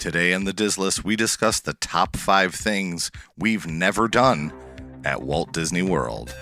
Today in the Dislist, we discuss the top 5 things we've never done at Walt Disney World.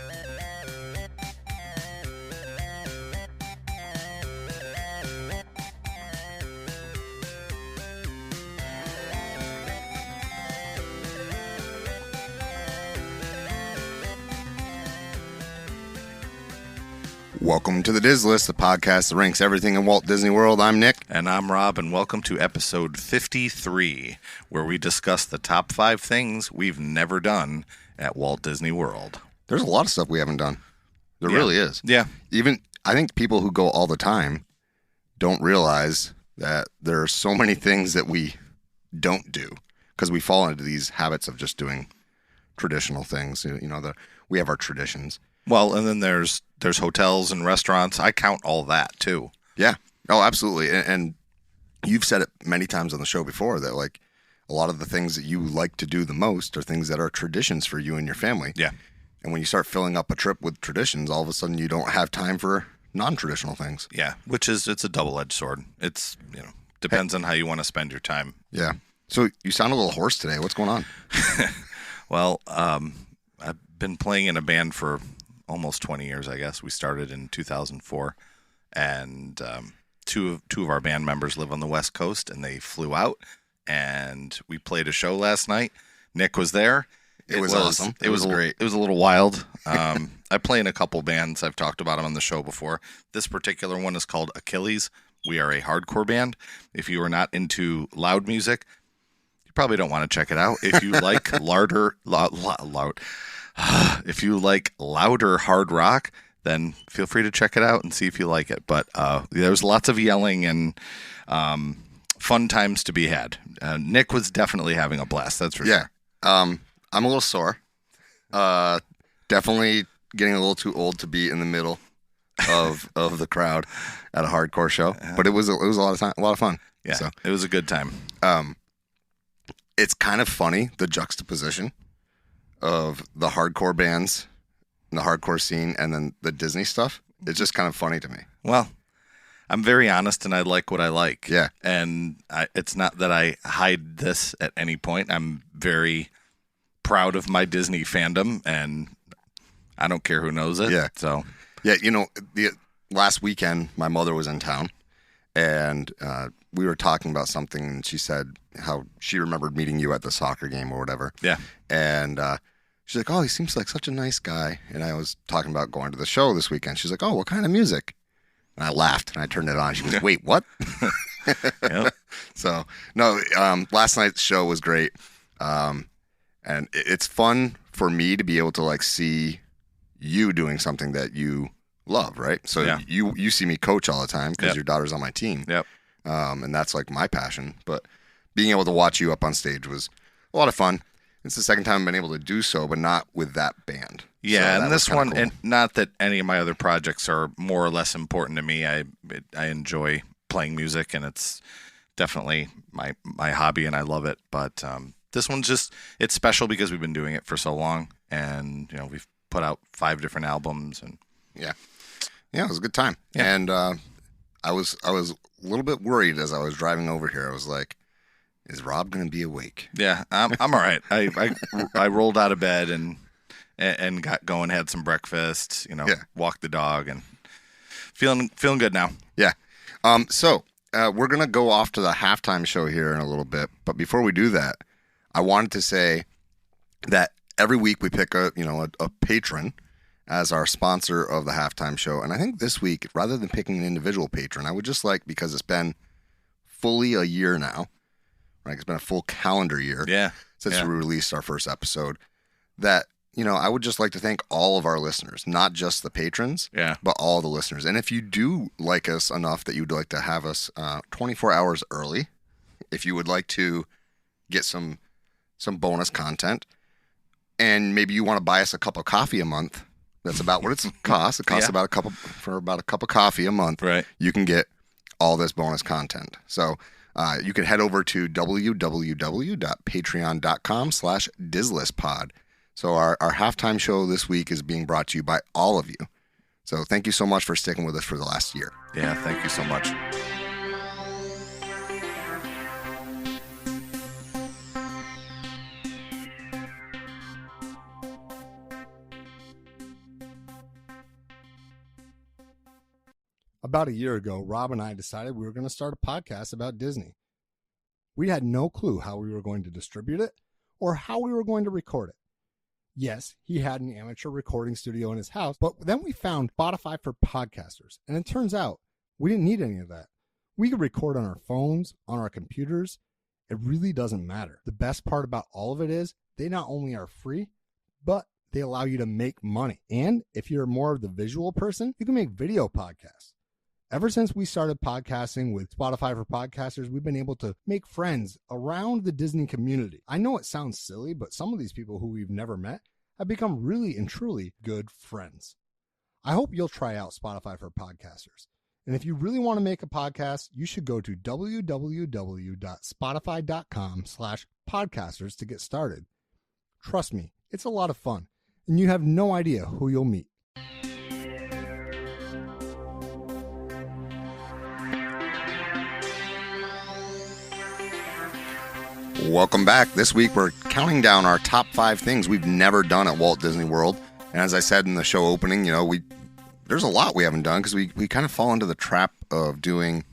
Welcome to the Dislist, the podcast that ranks everything in Walt Disney World. I'm Nick. And I'm Rob, and welcome to episode 53, where we discuss the top 5 things we've never done at Walt Disney World. There's a lot of stuff we haven't done. There really is. Yeah. Even, I think people who go all the time don't realize that there are so many things that we don't do because we fall into these habits of just doing traditional things. You know, we have our traditions. Well, and then there's hotels and restaurants. I count all that, too. Yeah. Oh, absolutely. And you've said it many times on the show before that, like, a lot of the things that you like to do the most are things that are traditions for you and your family. Yeah. And when you start filling up a trip with traditions, all of a sudden you don't have time for non-traditional things. Yeah, it's a double-edged sword. It's, depends on how you want to spend your time. Yeah. So you sound a little hoarse today. What's going on? Well, I've been playing in a band for almost 20 years, I guess. We started in 2004, and two of our band members live on the West Coast, and they flew out, and we played a show last night. Nick was there. It was awesome. It was great. It was a little wild. I play in a couple bands. I've talked about them on the show before. This particular one is called Achilles. We are a hardcore band. If you are not into loud music, you probably don't want to check it out. If you like if you like louder hard rock, then feel free to check it out and see if you like it. But there's lots of yelling and fun times to be had. Nick was definitely having a blast. That's for sure. I'm a little sore. Definitely getting a little too old to be in the middle of the crowd at a hardcore show. But it was a lot of fun. Yeah, so, it was a good time. It's kind of funny, the juxtaposition of the hardcore bands and the hardcore scene and then the Disney stuff. It's just kind of funny to me. Well, I'm very honest and I like what I like. Yeah. And it's not that I hide this at any point. I'm very proud of my Disney fandom and I don't care who knows it. Yeah. So, yeah, the last weekend my mother was in town and we were talking about something and she said how she remembered meeting you at the soccer game or whatever. Yeah. And she's like, oh, he seems like such a nice guy. And I was talking about going to the show this weekend. She's like, oh, what kind of music? And I laughed and I turned it on. She goes, wait, what? Yep. So, no, last night's show was great. And it's fun for me to be able to like see you doing something that you love, right? So yeah. you see me coach all the time because your daughter's on my team. Yep. And that's like my passion. But being able to watch you up on stage was a lot of fun. It's the second time I've been able to do so, but not with that band. Yeah, so and this one, cool. and not that any of my other projects are more or less important to me. I enjoy playing music, and it's definitely my hobby, and I love it. But this one's it's special because we've been doing it for so long, and we've put out 5 different albums, and yeah, it was a good time. Yeah. And I was a little bit worried as I was driving over here. I was like, is Rob going to be awake? Yeah, I'm all right. I rolled out of bed and got going, had some breakfast, walked the dog, and feeling good now. Yeah. So we're going to go off to the halftime show here in a little bit. But before we do that, I wanted to say that every week we pick a patron as our sponsor of the halftime show. And I think this week, rather than picking an individual patron, I would just like, because it's been fully a year now, right? It's been a full calendar year since we released our first episode, that, I would just like to thank all of our listeners, not just the patrons, but all the listeners. And if you do like us enough that you'd like to have us 24 hours early, if you would like to get some bonus content, and maybe you want to buy us a cup of coffee a month, that's about what it costs. It costs about a cup of coffee a month. Right. You can get all this bonus content. So you can head over to www.patreon.com/dislistpod. So our halftime show this week is being brought to you by all of you. So thank you so much for sticking with us for the last year. Yeah, thank you so much. About a year ago, Rob and I decided we were going to start a podcast about Disney. We had no clue how we were going to distribute it or how we were going to record it. Yes, he had an amateur recording studio in his house, but then we found Spotify for podcasters, and it turns out we didn't need any of that. We could record on our phones, on our computers. It really doesn't matter. The best part about all of it is they not only are free, but they allow you to make money. And if you're more of the visual person, you can make video podcasts. Ever since we started podcasting with Spotify for Podcasters, we've been able to make friends around the Disney community. I know it sounds silly, but some of these people who we've never met have become really and truly good friends. I hope you'll try out Spotify for Podcasters. And if you really want to make a podcast, you should go to www.spotify.com/podcasters to get started. Trust me, it's a lot of fun, and you have no idea who you'll meet. Welcome back. This week we're counting down our top 5 things we've never done at Walt Disney World. And as I said in the show opening, there's a lot we haven't done because we kind of fall into the trap of doing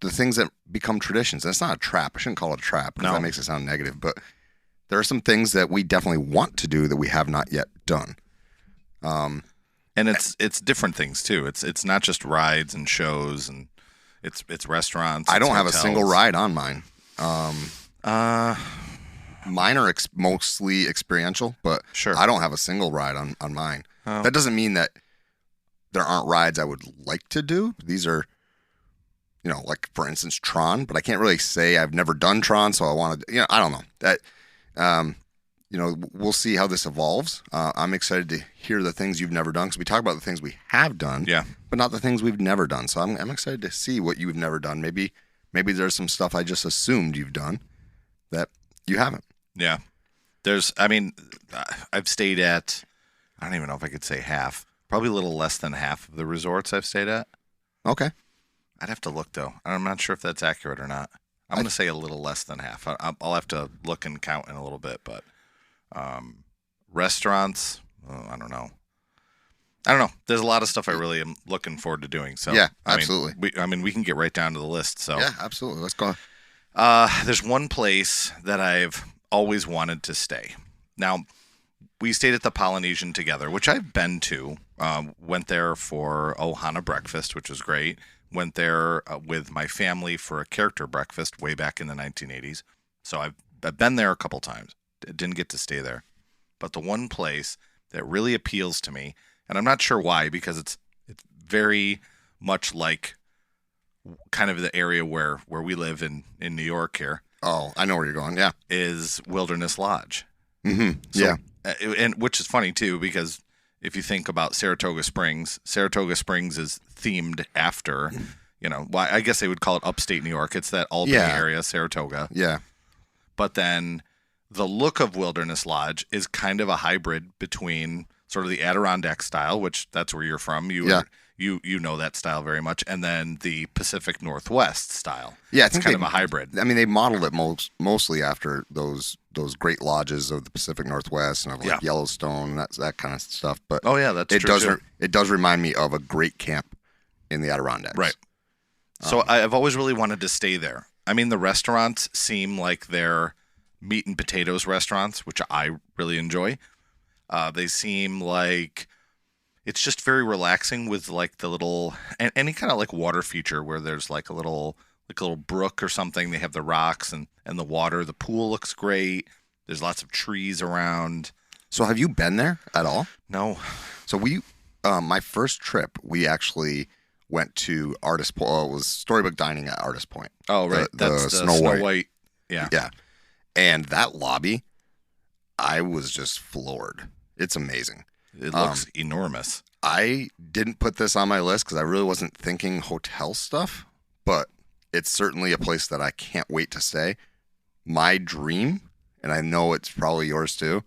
the things that become traditions. And it's not a trap. I shouldn't call it a trap because that makes it sound negative. But there are some things that we definitely want to do that we have not yet done. And it's different things too. It's not just rides and shows, and it's restaurants. I don't have hotels. a single ride on mine. Mine are mostly experiential, but sure. I don't have a single ride on mine. Oh. That doesn't mean that there aren't rides I would like to do. These are, like for instance, Tron, but I can't really say I've never done Tron, so I want to, I don't know. That, we'll see how this evolves. I'm excited to hear the things you've never done because we talk about the things we have done, but not the things we've never done. So I'm excited to see what you've never done. Maybe there's some stuff I just assumed you've done that you haven't. Yeah. I've stayed at, I don't even know if I could say half, probably a little less than half of the resorts I've stayed at. Okay. I'd have to look, though. I'm not sure if that's accurate or not. I'm going to say a little less than half. I'll have to look and count in a little bit, but restaurants, I don't know. There's a lot of stuff I really am looking forward to doing. So yeah, absolutely. We can get right down to the list. So yeah, absolutely. Let's go. There's one place that I've always wanted to stay. Now, we stayed at the Polynesian together, which I've been to. Went there for Ohana breakfast, which was great. Went there with my family for a character breakfast way back in the 1980s. So I've been there a couple times. Didn't get to stay there. But the one place that really appeals to me, and I'm not sure why, because it's very much like kind of the area where we live in New York here. Oh, I know where you're going. Yeah. Is Wilderness Lodge. Mm-hmm. So, yeah. And which is funny too, because if you think about Saratoga Springs is themed after, I guess they would call it upstate New York. It's that Albany area, Saratoga. Yeah. But then the look of Wilderness Lodge is kind of a hybrid between sort of the Adirondack style, which that's where you're from. You know that style very much, and then the Pacific Northwest style. Yeah, I think it's kind of a hybrid. I mean, they modeled it mostly after those great lodges of the Pacific Northwest and of like Yellowstone, that kind of stuff. But that's true. It does remind me of a great camp in the Adirondacks. Right. So I've always really wanted to stay there. I mean, the restaurants seem like they're meat and potatoes restaurants, which I really enjoy. They seem like it's just very relaxing with like the little any kind of like water feature where there's like a little brook or something. They have the rocks and the water. The pool looks great. There's lots of trees around. So have you been there at all? No. So my first trip, we actually went to Artist Point. It was Storybook Dining at Artist Point. Oh, right. That's the Snow White. Yeah. Yeah. And that lobby, I was just floored. It's amazing. It looks enormous. I didn't put this on my list because I really wasn't thinking hotel stuff, but it's certainly a place that I can't wait to stay. My dream, and I know it's probably yours too,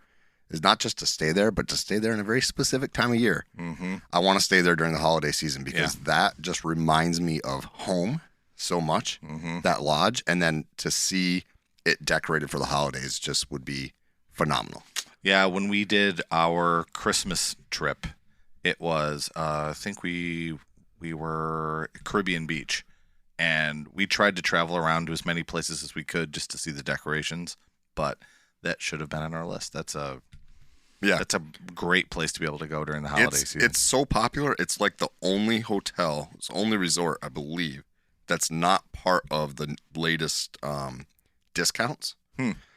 is not just to stay there, but to stay there in a very specific time of year. Mm-hmm. I want to stay there during the holiday season because that just reminds me of home so much, that lodge, and then to see it decorated for the holidays just would be phenomenal. Yeah, when we did our Christmas trip, it was I think we we were at Caribbean Beach, and we tried to travel around to as many places as we could just to see the decorations, but that should have been on our list. That's a great place to be able to go during the holiday season. It's so popular. It's like the only hotel, it's the only resort, I believe, that's not part of the latest discounts.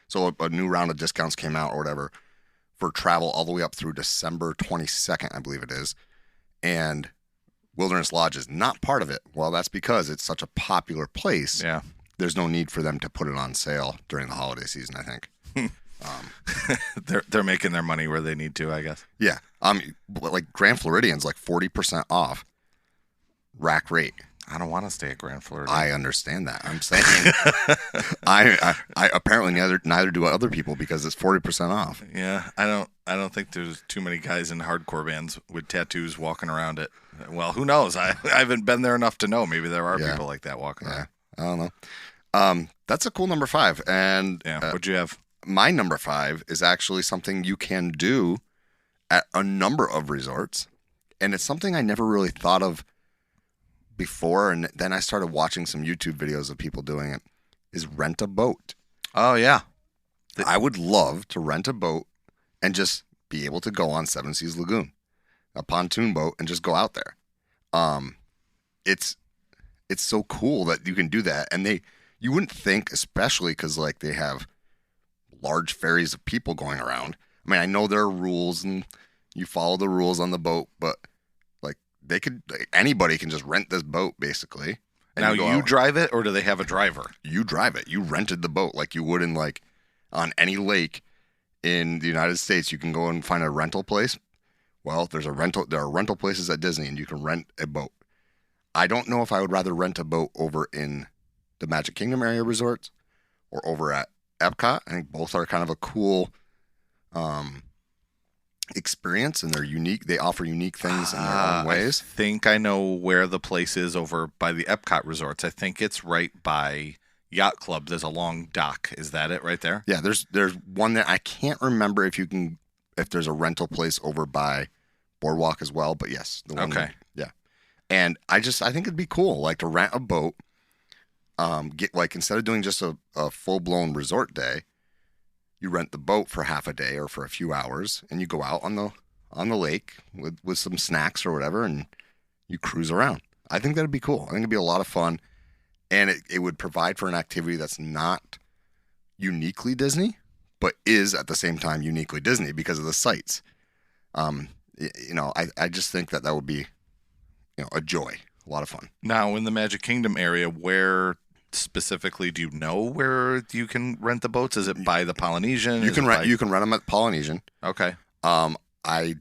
So a new round of discounts came out or whatever for travel all the way up through December 22nd, I believe it is. And Wilderness Lodge is not part of it. Well, that's because it's such a popular place. Yeah. There's no need for them to put it on sale during the holiday season, I think. They're making their money where they need to, I guess. Yeah. Like Grand Floridian's like 40% off rack rate. I don't want to stay at Grand Floridian. I understand that. I'm saying I apparently neither do other people because it's 40% off. Yeah, I don't think there's too many guys in hardcore bands with tattoos walking around it. Well, who knows? I haven't been there enough to know. Maybe there are people like that walking around. I don't know. That's a cool number 5. And what'd you have? My number 5 is actually something you can do at a number of resorts, and it's something I never really thought of before, and then I started watching some YouTube videos of people doing it, is rent a boat. Oh, yeah. I would love to rent a boat and just be able to go on Seven Seas Lagoon, a pontoon boat, and just go out there. It's so cool that you can do that, and you wouldn't think, especially because like they have large ferries of people going around. I mean, I know there are rules, and you follow the rules on the boat, but anybody can just rent this boat basically. And now you drive it, or do they have a driver? You drive it. You rented the boat like you would in like on any lake in the United States. You can go and find a rental place. Well, there are rental places at Disney, and you can rent a boat. I don't know if I would rather rent a boat over in the Magic Kingdom area resorts or over at Epcot. I think both are kind of a cool experience, and they're unique. They offer unique things in their own ways. I think I know where the place is over by the Epcot resorts. I think it's right by Yacht Club. There's a long dock. Is that it right there? Yeah, there's one that I can't remember if there's a rental place over by Boardwalk as well, but yes. The one yeah. And I think it'd be cool, like to rent a boat, get like instead of doing just a full-blown resort day, you rent the boat for half a day or for a few hours, and you go out on the lake with some snacks or whatever, and you cruise around. I think that'd be cool. I think it'd be a lot of fun, and it would provide for an activity that's not uniquely Disney, but is at the same time uniquely Disney because of the sights. I just think that would be, a joy, a lot of fun. Now, in the Magic Kingdom area, where specifically do you know where you can rent the boats? Is it by the Polynesian? You can rent them at Polynesian. Okay. I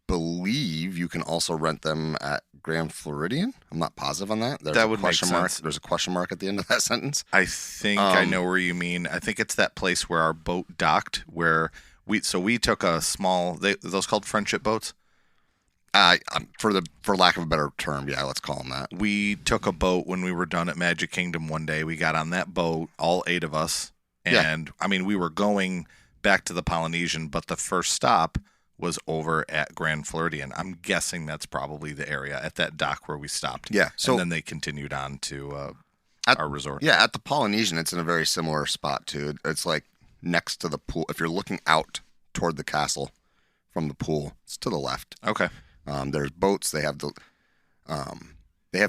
believe you can also rent them at Grand Floridian. I'm not positive on that. That would make sense. There's a question mark at the end of that sentence. I think I know where you mean. I think it's that place where our boat docked, where we took a small. Those called friendship boats. For lack of a better term, yeah, let's call them that. We took a boat when we were done at Magic Kingdom one day. We got on that boat, all 8 of us, and I mean, we were going back to the Polynesian, but the first stop was over at Grand Floridian. I'm guessing that's probably the area at that dock where we stopped. Yeah, so and then they continued on to our resort. Yeah, at the Polynesian, it's in a very similar spot too. It's like next to the pool. If you're looking out toward the castle from the pool, it's to the left. Okay. There's boats. They have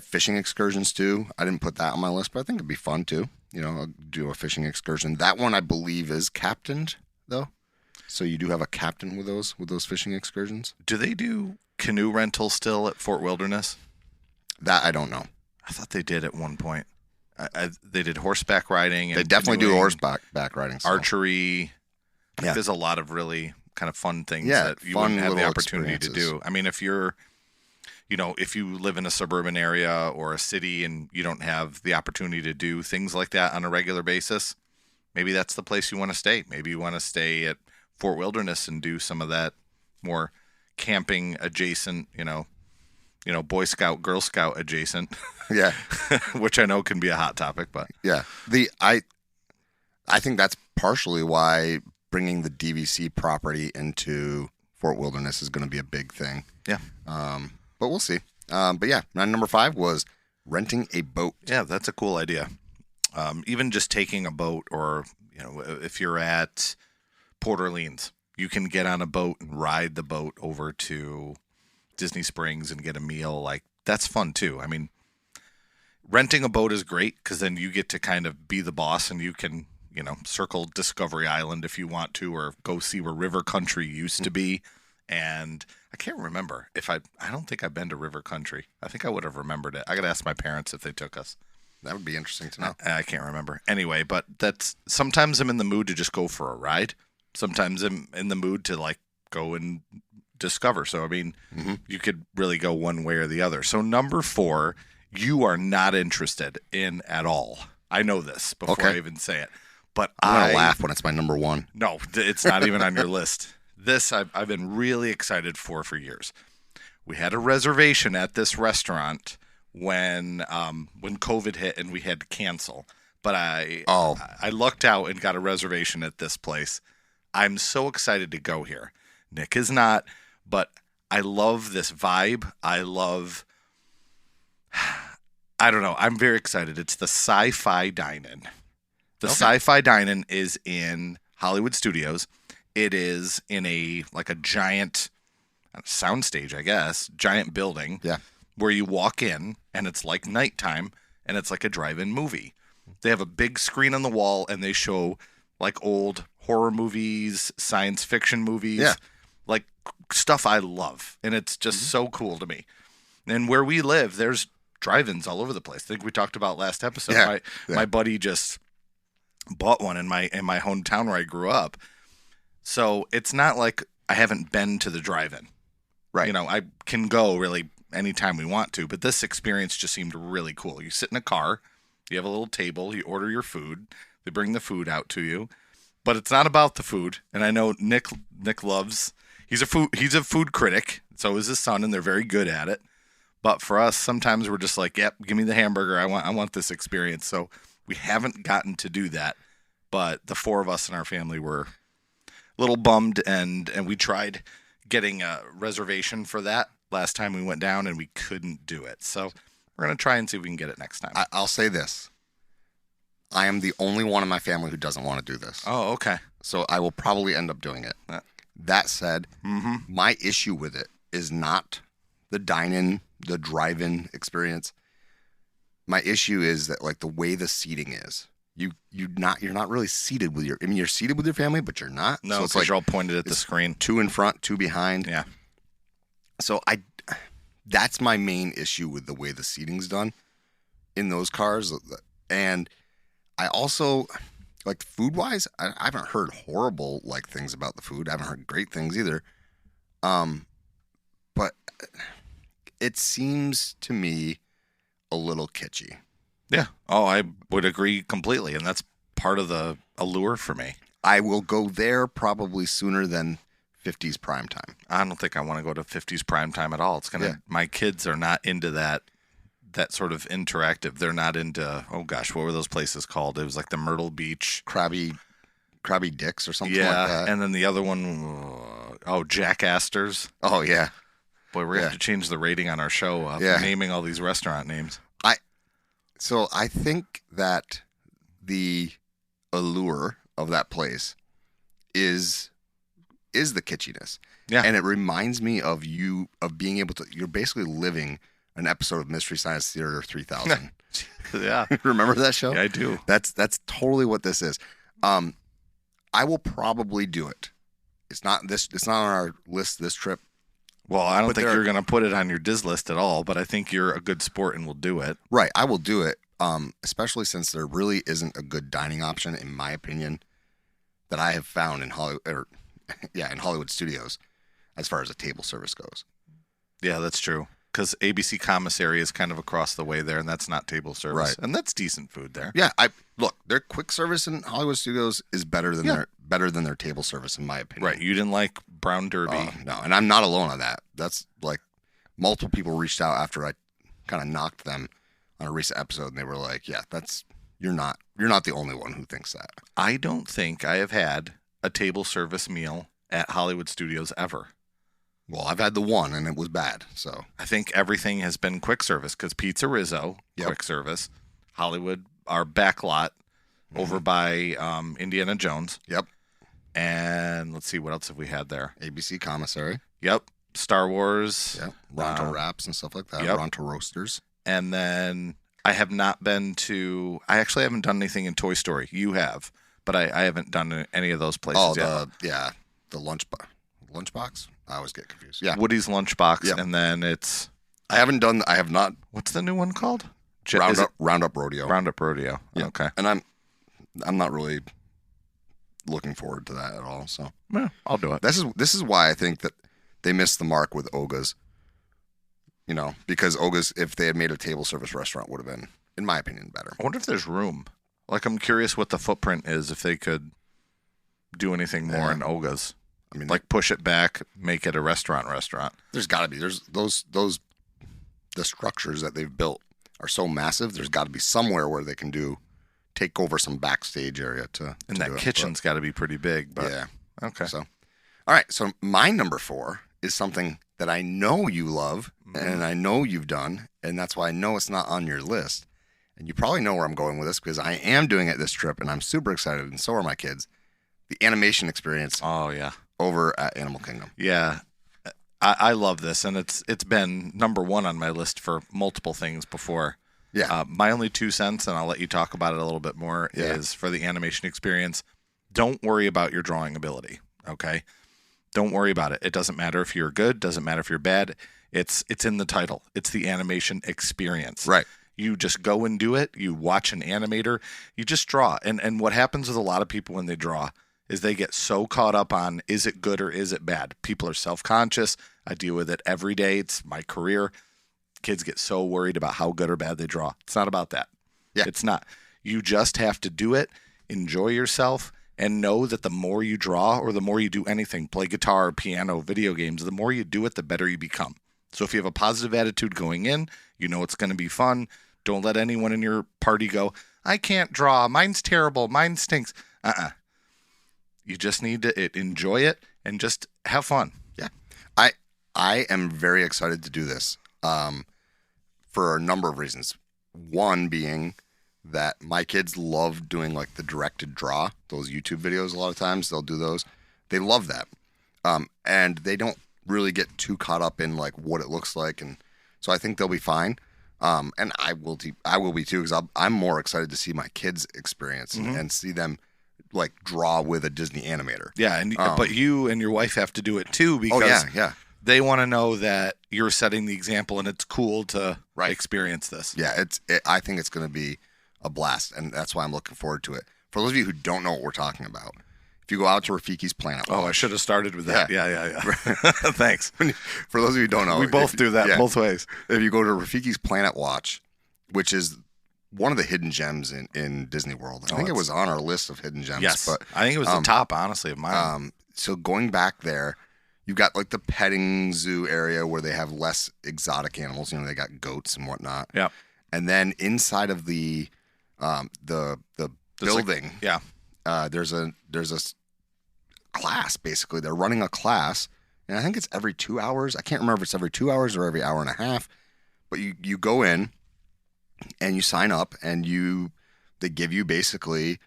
fishing excursions too. I didn't put that on my list, but I think it'd be fun too. Do a fishing excursion. That one I believe is captained though, so you do have a captain with those fishing excursions. Do they do canoe rental still at Fort Wilderness? That I don't know. I thought they did at one point. They did horseback riding. And they definitely do horseback riding. Still. Archery. Yeah. There's a lot of really kind of fun things that you wouldn't have the opportunity to do. I mean, if you live in a suburban area or a city and you don't have the opportunity to do things like that on a regular basis, maybe that's the place you want to stay. Maybe you want to stay at Fort Wilderness and do some of that more camping adjacent, Boy Scout, Girl Scout adjacent. Yeah. Which I know can be a hot topic, but yeah. I think that's partially why bringing the DVC property into Fort Wilderness is going to be a big thing. Yeah. But we'll see. But yeah, my number 5 was renting a boat. Yeah, that's a cool idea. Even just taking a boat, or if you're at Port Orleans, you can get on a boat and ride the boat over to Disney Springs and get a meal. Like, that's fun too. I mean, renting a boat is great because then you get to kind of be the boss, and you can, circle Discovery Island if you want to, or go see where River Country used to be. And I can't remember if I don't think I've been to River Country. I think I would have remembered it. I got to ask my parents if they took us. That would be interesting to know. I can't remember. Anyway, but sometimes I'm in the mood to just go for a ride. Sometimes I'm in the mood to like go and discover. So, I mean, you could really go one way or the other. So number 4, you are not interested in at all. I know this before I even say it. But I'm going to laugh when it's my number 1. No, it's not even on your list. This I've been really excited for years. We had a reservation at this restaurant when COVID hit and we had to cancel. But I lucked out and got a reservation at this place. I'm so excited to go here. Nick is not, but I love this vibe. I don't know. I'm very excited. It's the Sci-Fi Dine-In. The Sci-Fi Dine-In is in Hollywood Studios. It is in a giant soundstage, I guess, giant building. Yeah. Where you walk in and it's like nighttime and it's like a drive-in movie. They have a big screen on the wall and they show like old horror movies, science fiction movies, like stuff I love. And it's just so cool to me. And where we live, there's drive-ins all over the place. I think we talked about last episode. My buddy just bought one in my hometown where I grew up. So it's not like I haven't been to the drive-in. Right. I can go really anytime we want to, but this experience just seemed really cool. You sit in a car, you have a little table, you order your food, they bring the food out to you, but it's not about the food. And I know Nick loves, he's a food critic, so is his son, and they're very good at it. But for us, sometimes we're just like, yep, give me the hamburger. I want this experience. So we haven't gotten to do that, but the 4 of us in our family were a little bummed, and we tried getting a reservation for that last time we went down, and we couldn't do it. So we're going to try and see if we can get it next time. I'll say this. I am the only one in my family who doesn't want to do this. Oh, okay. So I will probably end up doing it. That said, my issue with it is not the dine-in, the drive-in experience. My issue is that like the way the seating is. You're not really seated with you're seated with your family, but you're not. No, so it's like you're all pointed at the screen. 2 in front, 2 behind. Yeah. So that's my main issue with the way the seating's done in those cars. And I also, like, food-wise, I haven't heard horrible things about the food. I haven't heard great things either. But it seems to me a little kitschy. Yeah. Oh, I would agree completely, and that's part of the allure for me. I will go there probably sooner than 50s primetime. I don't think I want to go to 50s primetime at all. It's gonna. My kids are not into that sort of interactive. They're not into. Oh gosh, what were those places called? It was like the Myrtle Beach, Krabby Dicks or something like that. And then the other one, Jack Astor's. Oh yeah. Boy, we're gonna have to change the rating on our show. Naming all these restaurant names. So I think that the allure of that place is the kitschiness. Yeah. And it reminds me of being able to, you're basically living an episode of Mystery Science Theater 3000. Yeah. Remember that show? Yeah, I do. That's totally what this is. I will probably do it. It's not on our list this trip. Well, I don't think you're going to put it on your Diz list at all, but I think you're a good sport and will do it. Right. I will do it, especially since there really isn't a good dining option, in my opinion, that I have found in Hollywood Studios as far as a table service goes. Yeah, that's true. Because ABC Commissary is kind of across the way there, and that's not table service. Right. And that's decent food there. Yeah. Look, their quick service in Hollywood Studios is better than their table service, in my opinion. Right. You didn't like Brown Derby. No, and I'm not alone on that. That's like multiple people reached out after I kind of knocked them on a recent episode, and they were like, "Yeah, you're not the only one who thinks that." I don't think I have had a table service meal at Hollywood Studios ever. Well, I've had the one, and it was bad. So I think everything has been quick service because Pizza Rizzo, Yep. quick service. Hollywood, our back lot over by Indiana Jones. Yep. And let's see, what else have we had there? ABC Commissary. Yep. Star Wars. Yep. Ronto wraps and stuff like that. Yep. Ronto roasters. And then I have not been to, I actually haven't done anything in Toy Story. You have, but I haven't done any of those places yet. The lunchbox. I always get confused. Yeah. Woody's Lunchbox. Yep. And then it's, I have not. what's the new one called? Roundup Rodeo. Roundup Rodeo. Yeah. Okay. And I'm not really looking forward to that at all. So Well, I'll do it. this is why I think that they missed the mark with Oga's. You know, because Oga's, if they had made a table service restaurant, would have been, in my opinion, better. I wonder if there's room. Like, I'm curious what the footprint is, if they could do anything more Yeah. in Oga's. I mean, Like, push it back, make it a restaurant. there's got to be. There's the structures that they've built are so massive. There's got to be somewhere where they can take over some backstage area to. And to that do it. kitchen's got to be pretty big. But Yeah. okay. So, all right. So my number 4 is something that I know you love and I know you've done, and that's why I know it's not on your list. And you probably know where I'm going with this because I am doing it this trip, and I'm super excited, and so are my kids. The animation experience Oh, yeah. over at Animal Kingdom. Yeah. I love this, and it's been number 1 on my list for multiple things before. Yeah. My only 2 cents, and I'll let you talk about it a little bit more, Yeah. is for the animation experience, don't worry about your drawing ability, okay? Don't worry about it. It doesn't matter if you're good, doesn't matter if you're bad. It's in the title. It's the animation experience. Right. You just go and do it. You watch an animator. You just draw. And what happens with a lot of people when they draw is they get so caught up on, is it good or is it bad? People are self-conscious. I deal with it every day. It's my career. Kids get so worried about how good or bad they draw. It's not about that. Yeah. It's not. You just have to do it, enjoy yourself, and know that the more you draw or the more you do anything, play guitar, piano, video games, the more you do it, the better you become. So if you have a positive attitude going in, you know it's going to be fun. Don't let anyone in your party go, I can't draw. Mine's terrible. Mine stinks. You just need to enjoy it and just have fun. Yeah. I am very excited to do this for a number of reasons. One being that my kids love doing like the directed draw, those YouTube videos. A lot of times they'll do those. They love that. And they don't really get too caught up in like what it looks like. And so I think they'll be fine. And I will be too, because I'm more excited to see my kids' experience and see them like draw with a Disney animator. Yeah, and but you and your wife have to do it too, because yeah. they want to know that you're setting the example and it's cool to experience this. Yeah, I think it's going to be a blast, and that's why I'm looking forward to it. For those of you who don't know what we're talking about, if you go out to Rafiki's Planet Watch, I should have started with that. Yeah. Thanks. For those of you who don't know, We both do that both ways. If you go to Rafiki's Planet Watch, which is one of the hidden gems in Disney World, I think it was on our list of hidden gems. Yes, but I think it was the top, honestly, of mine. so going back there, you've got like the petting zoo area where they have less exotic animals. You know, they got goats and whatnot. Yeah. And then inside of the building, there's a class. Basically, they're running a class, and I think it's every 2 hours. I can't remember if it's every 2 hours or every hour and a half. But you go in and you sign up, and they give you basically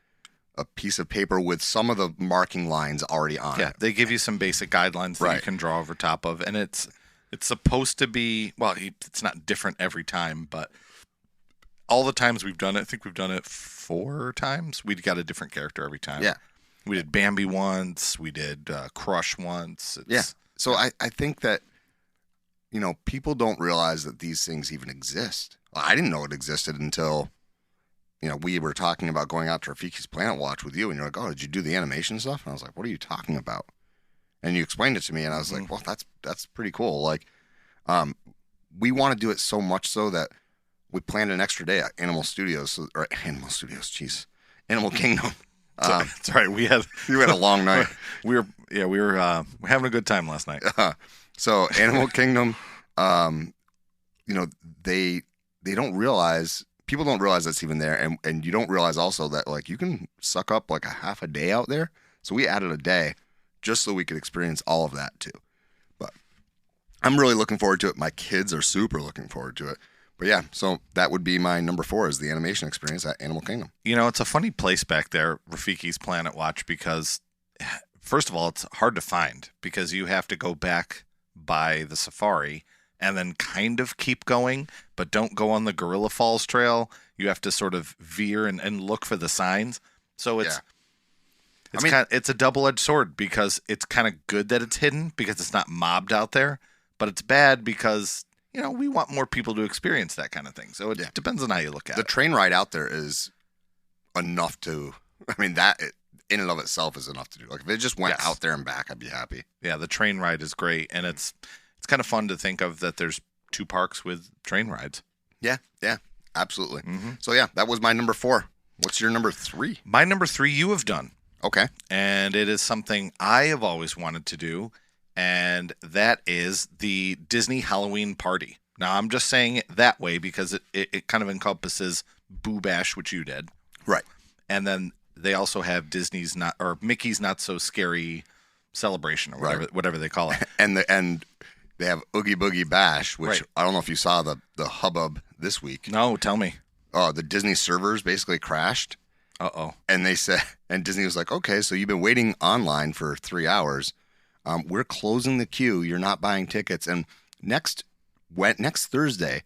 a piece of paper with some of the marking lines already on it. They give you some basic guidelines that you can draw over top of, and it's supposed to be, well, it's not different every time, but all the times we've done it, I think we've done it 4 times. We got a different character every time. Yeah. We did Bambi once. We did Crush once. So I think that, you know, people don't realize that these things even exist. Well, I didn't know it existed until, you know, we were talking about going out to Rafiki's Planet Watch with you, and you're like, oh, did you do the animation stuff? And I was like, what are you talking about? And you explained it to me, and I was like, well, that's pretty cool. Like, we want to do it so much so that we planned an extra day at Animal Kingdom. It's all right. We had a long night. we were having a good time last night. So Animal Kingdom, you know, they don't realize, people don't realize that's even there, and you don't realize also that like you can suck up like a half a day out there. So we added a day just so we could experience all of that too. But I'm really looking forward to it. My kids are super looking forward to it. But yeah, so that would be my number 4 is the animation experience at Animal Kingdom. You know, it's a funny place back there, Rafiki's Planet Watch, because first of all, it's hard to find because you have to go back by the safari and then kind of keep going, but don't go on the Gorilla Falls Trail. You have to sort of veer and look for the signs. So it's it's a double-edged sword because it's kind of good that it's hidden because it's not mobbed out there, but it's bad because, you know, we want more people to experience that kind of thing. So it depends on how you look at it. The train ride out there is enough to, I mean, that in and of itself is enough to do. Like if it just went out there and back, I'd be happy. Yeah, the train ride is great, and it's kind of fun to think of that there's 2 parks with train rides. Yeah, absolutely. Mm-hmm. So yeah, that was my number 4. What's your number 3? My number 3 you have done. Okay. And it is something I have always wanted to do, and that is the Disney Halloween party. Now, I'm just saying it that way because it kind of encompasses Boo Bash, which you did. Right. And then they also have Mickey's Not So Scary Celebration or whatever they call it. and they have Oogie Boogie Bash, which I don't know if you saw the hubbub this week. No, tell me. Oh, the Disney servers basically crashed. Uh-oh. And they said, and Disney was like, okay, so you've been waiting online for 3 hours. We're closing the queue. You're not buying tickets. And next Thursday,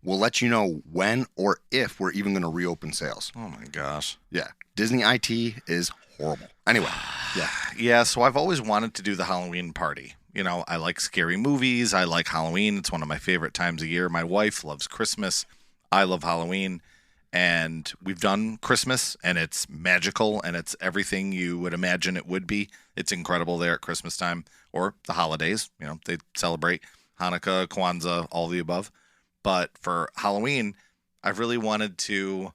we'll let you know when or if we're even going to reopen sales. Oh, my gosh. Yeah. Disney IT is horrible. Anyway. Yeah. Yeah, so I've always wanted to do the Halloween party. You know, I like scary movies. I like Halloween. It's one of my favorite times of year. My wife loves Christmas. I love Halloween. And we've done Christmas, and it's magical, and it's everything you would imagine it would be. It's incredible there at Christmas time, or the holidays. You know, they celebrate Hanukkah, Kwanzaa, all the above. But for Halloween, I've really wanted to,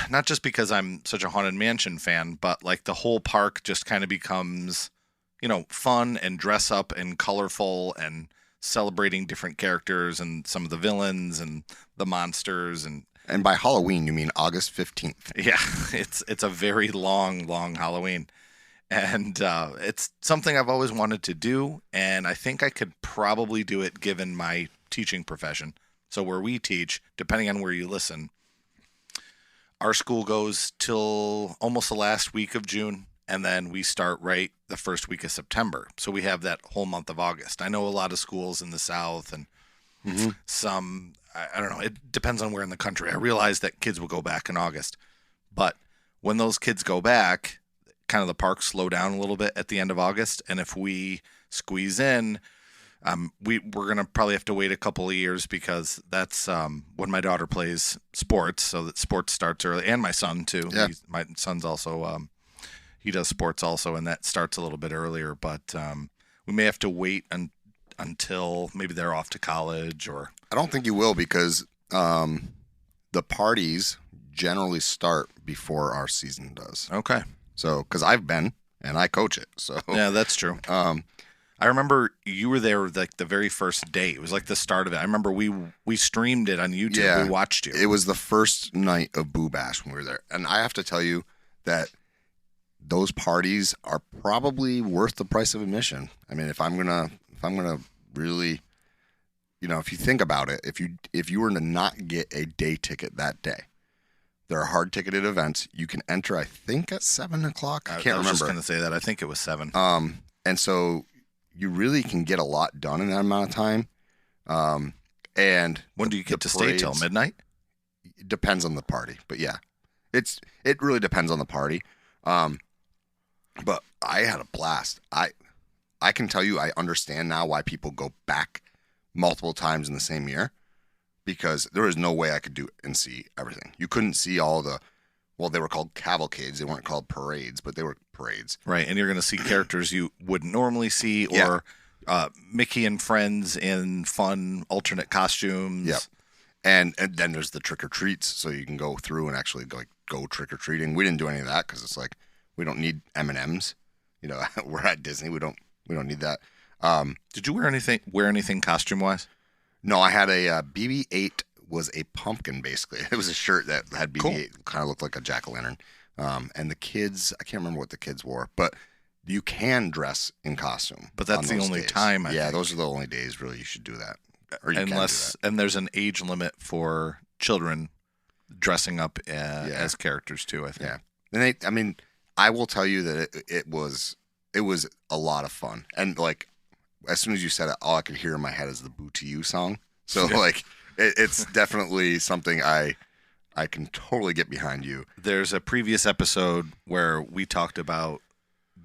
not just because I'm such a Haunted Mansion fan, but like the whole park just kind of becomes, you know, fun and dress up and colorful and celebrating different characters and some of the villains and the monsters. And by Halloween, you mean August 15th. Yeah, it's a very long Halloween. And it's something I've always wanted to do, and I think I could probably do it given my teaching profession. So where we teach, depending on where you listen, our school goes till almost the last week of June, and then we start right the first week of September. So we have that whole month of August. I know a lot of schools in the South and some, I don't know, it depends on where in the country. I realize that kids will go back in August. But when those kids go back, kind of the parks slow down a little bit at the end of August. And if we squeeze in, we're going to probably have to wait a couple of years because that's when my daughter plays sports. So that sports starts early. And my son, too. Yeah. My son's also, he does sports also, and that starts a little bit earlier. But we may have to wait until maybe they're off to college or... I don't think you will because the parties generally start before our season does. Okay. So, because I've been and I coach it. So yeah, that's true. I remember you were there like the very first day. It was like the start of it. I remember we streamed it on YouTube. Yeah, we watched you. It was the first night of Boo Bash when we were there, and I have to tell you that those parties are probably worth the price of admission. I mean, if I'm gonna really, you know, if you think about it, if you were to not get a day ticket that day, there are hard ticketed events. You can enter, I think, at 7 o'clock. I can't remember. I was just going to say that. I think it was 7. And so you really can get a lot done in that amount of time. And when do you get to stay till midnight? It depends on the party, but yeah, it really depends on the party. But I had a blast. I can tell you, I understand now why people go back multiple times in the same year. Because there was no way I could do it and see everything. You couldn't see all they were called cavalcades. They weren't called parades, but they were parades. Right, and you're going to see characters you wouldn't normally see, or Mickey and friends in fun alternate costumes. Yep. And then there's the trick-or-treats, so you can go through and actually go trick-or-treating. We didn't do any of that because it's like, we don't need M&Ms. You know, we're at Disney. We don't need that. Did you wear anything costume-wise? No, I had a BB-8 was a pumpkin, basically. It was a shirt that had BB-8, kind of looked like a jack-o'-lantern. And the kids, I can't remember what the kids wore, but you can dress in costume. But that's on the those only days. time, I Yeah, think. those are the only days really you should do that. Or you can do that. And there's an age limit for children dressing up as characters too, I think. Yeah. And I will tell you that it was a lot of fun. And like, as soon as you said it, all I could hear in my head is the Boo to You song. So like, it's definitely something I can totally get behind you. There's a previous episode where we talked about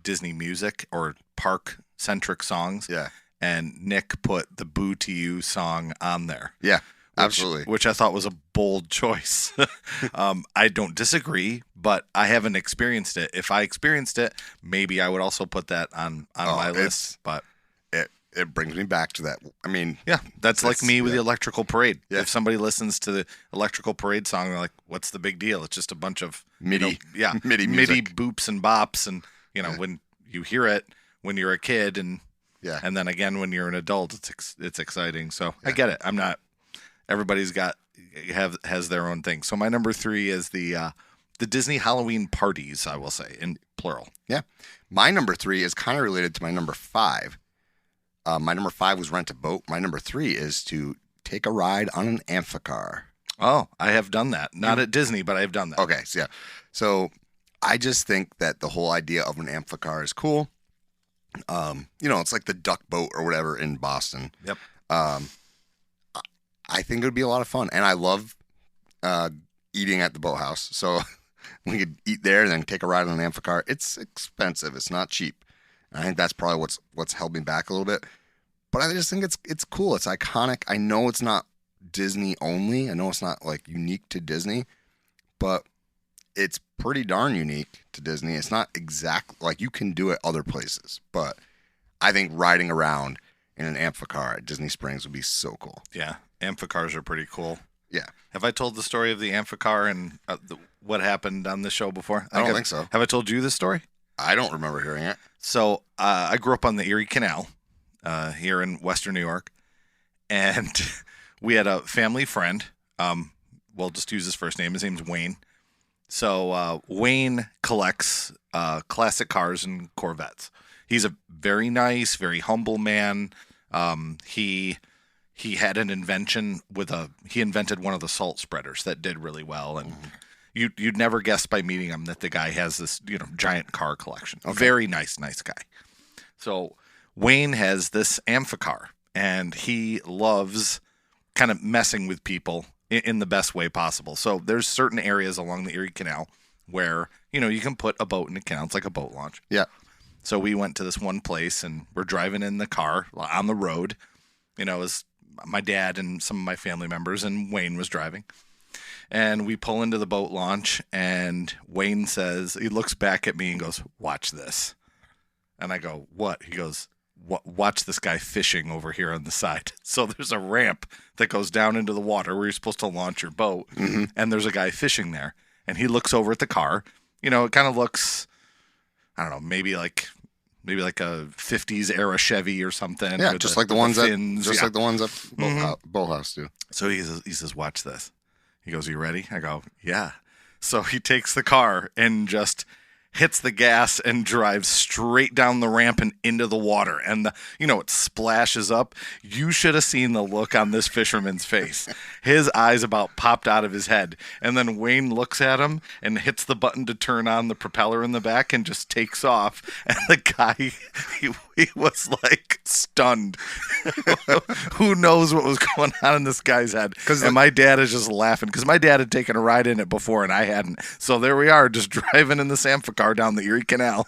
Disney music or park centric songs. Yeah. And Nick put the Boo to You song on there. Yeah. Absolutely. Which I thought was a bold choice. I don't disagree, but I haven't experienced it. If I experienced it, maybe I would also put that on my list. But it brings me back to that. I mean, yeah, that's like me with the Electrical Parade. Yeah. If somebody listens to the Electrical Parade song, they're like, "What's the big deal?" It's just a bunch of MIDI, MIDI music. boops and bops, and when you hear it when you're a kid, and then again when you're an adult, it's exciting. So I get it. I'm not. Everybody's has their own thing. So my number 3 is the Disney Halloween parties. I will say in plural. Yeah, my number 3 is kind of related to my number 5. My number 5 was rent a boat. My number 3 is to take a ride on an amphicar. Oh, I have done that. Not at Disney, but I have done that. Okay, so I just think that the whole idea of an amphicar is cool. It's like the duck boat or whatever in Boston. Yep. I think it would be a lot of fun, and I love eating at the boathouse. So we could eat there and then take a ride on an amphicar. It's expensive. It's not cheap. I think that's probably what's held me back a little bit. But I just think it's cool. It's iconic. I know it's not Disney only. I know it's not like unique to Disney, but it's pretty darn unique to Disney. It's not exact like you can do it other places, but I think riding around in an amphicar at Disney Springs would be so cool. Yeah, amphicars are pretty cool. Yeah. Have I told the story of the amphicar and what happened on the show before? I don't think so. Have I told you this story? I don't remember hearing it. So I grew up on the Erie Canal here in Western New York, and we had a family friend. We'll just use his first name. His name's Wayne. So Wayne collects classic cars and Corvettes. He's a very nice, very humble man. He had an invention he invented one of the salt spreaders that did really well, and you'd never guess by meeting him that the guy has this giant car collection. Okay. Very nice guy. So Wayne has this amphicar, and he loves kind of messing with people in the best way possible. So there's certain areas along the Erie Canal where you can put a boat in the canal. It's like a boat launch. Yeah. So we went to this one place, and we're driving in the car on the road. It was my dad and some of my family members, and Wayne was driving. And we pull into the boat launch, and Wayne says, he looks back at me and goes, "Watch this." And I go, "What?" He goes, "Watch this guy fishing over here on the side." So there's a ramp that goes down into the water where you're supposed to launch your boat, and there's a guy fishing there. And he looks over at the car. It kind of looks, I don't know, maybe like a 50s era Chevy or something. Yeah, just like the ones at Mm-hmm. Boathouse do. So he says, "Watch this." He goes, "Are you ready?" I go, "Yeah." So he takes the car and just hits the gas and drives straight down the ramp and into the water. And it splashes up. You should have seen the look on this fisherman's face. His eyes about popped out of his head. And then Wayne looks at him and hits the button to turn on the propeller in the back and just takes off. And the guy, he was like stunned. Who knows what was going on in this guy's head? And my dad is just laughing because my dad had taken a ride in it before and I hadn't. So there we are, just driving in this amphicar down the Erie Canal.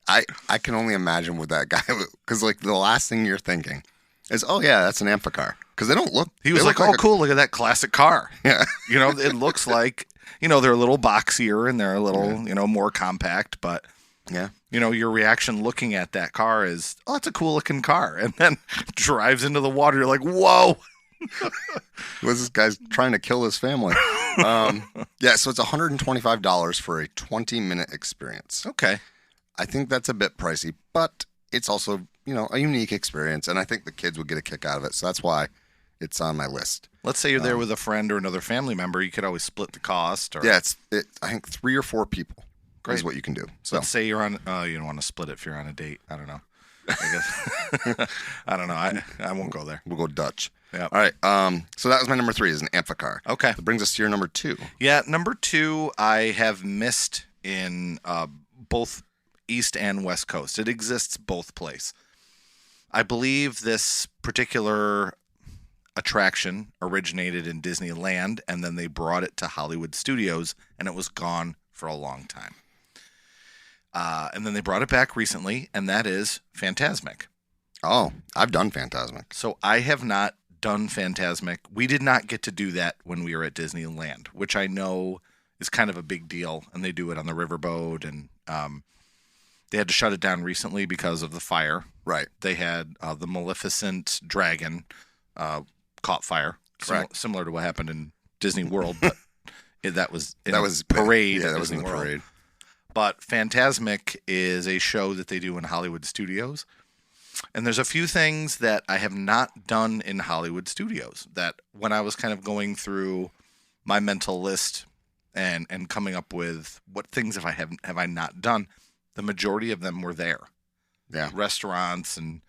I can only imagine what that guy, because like the last thing you're thinking is, oh yeah, that's an amphicar, because they don't look. He was like, "Oh, cool! Look at that classic car." Yeah, it looks like they're a little boxier and they're a little more compact, but yeah, your reaction looking at that car is, "Oh, it's a cool looking car," and then drives into the water. You're like, "Whoa!" Was this guy's trying to kill his family? Yeah, so it's $125 for a 20-minute experience. Okay. I think that's a bit pricey, but it's also, a unique experience, and I think the kids would get a kick out of it, so that's why it's on my list. Let's say you're there with a friend or another family member. You could always split the cost. Or... Yeah, I think 3 or 4 people. Great. is what you can do. So Let's say you're on. You don't want to split it if you're on a date. I don't know. I guess. I don't know. I won't go there. we'll go Dutch. Yeah. All right. So that was my number 3 is an amphicar. Okay. That brings us to your number 2. Yeah, number 2, I have missed in both East and West Coast. It exists both places. I believe this particular attraction originated in Disneyland, and then they brought it to Hollywood Studios, and it was gone for a long time. And then they brought it back recently, and that is Fantasmic. Oh, I've done Fantasmic. So I have not done Fantasmic. We did not get to do that when we were at Disneyland, which I know is kind of a big deal, and they do it on the riverboat, and they had to shut it down recently because of the fire. Right. They had the Maleficent dragon caught fire, similar to what happened in Disney World, but that was parade. Yeah, that at was in Disney the World. parade. But Fantasmic is a show that they do in Hollywood Studios. And there's a few things that I have not done in Hollywood Studios that when I was kind of going through my mental list and coming up with what things have I not done, the majority of them were there. Yeah. Restaurants and,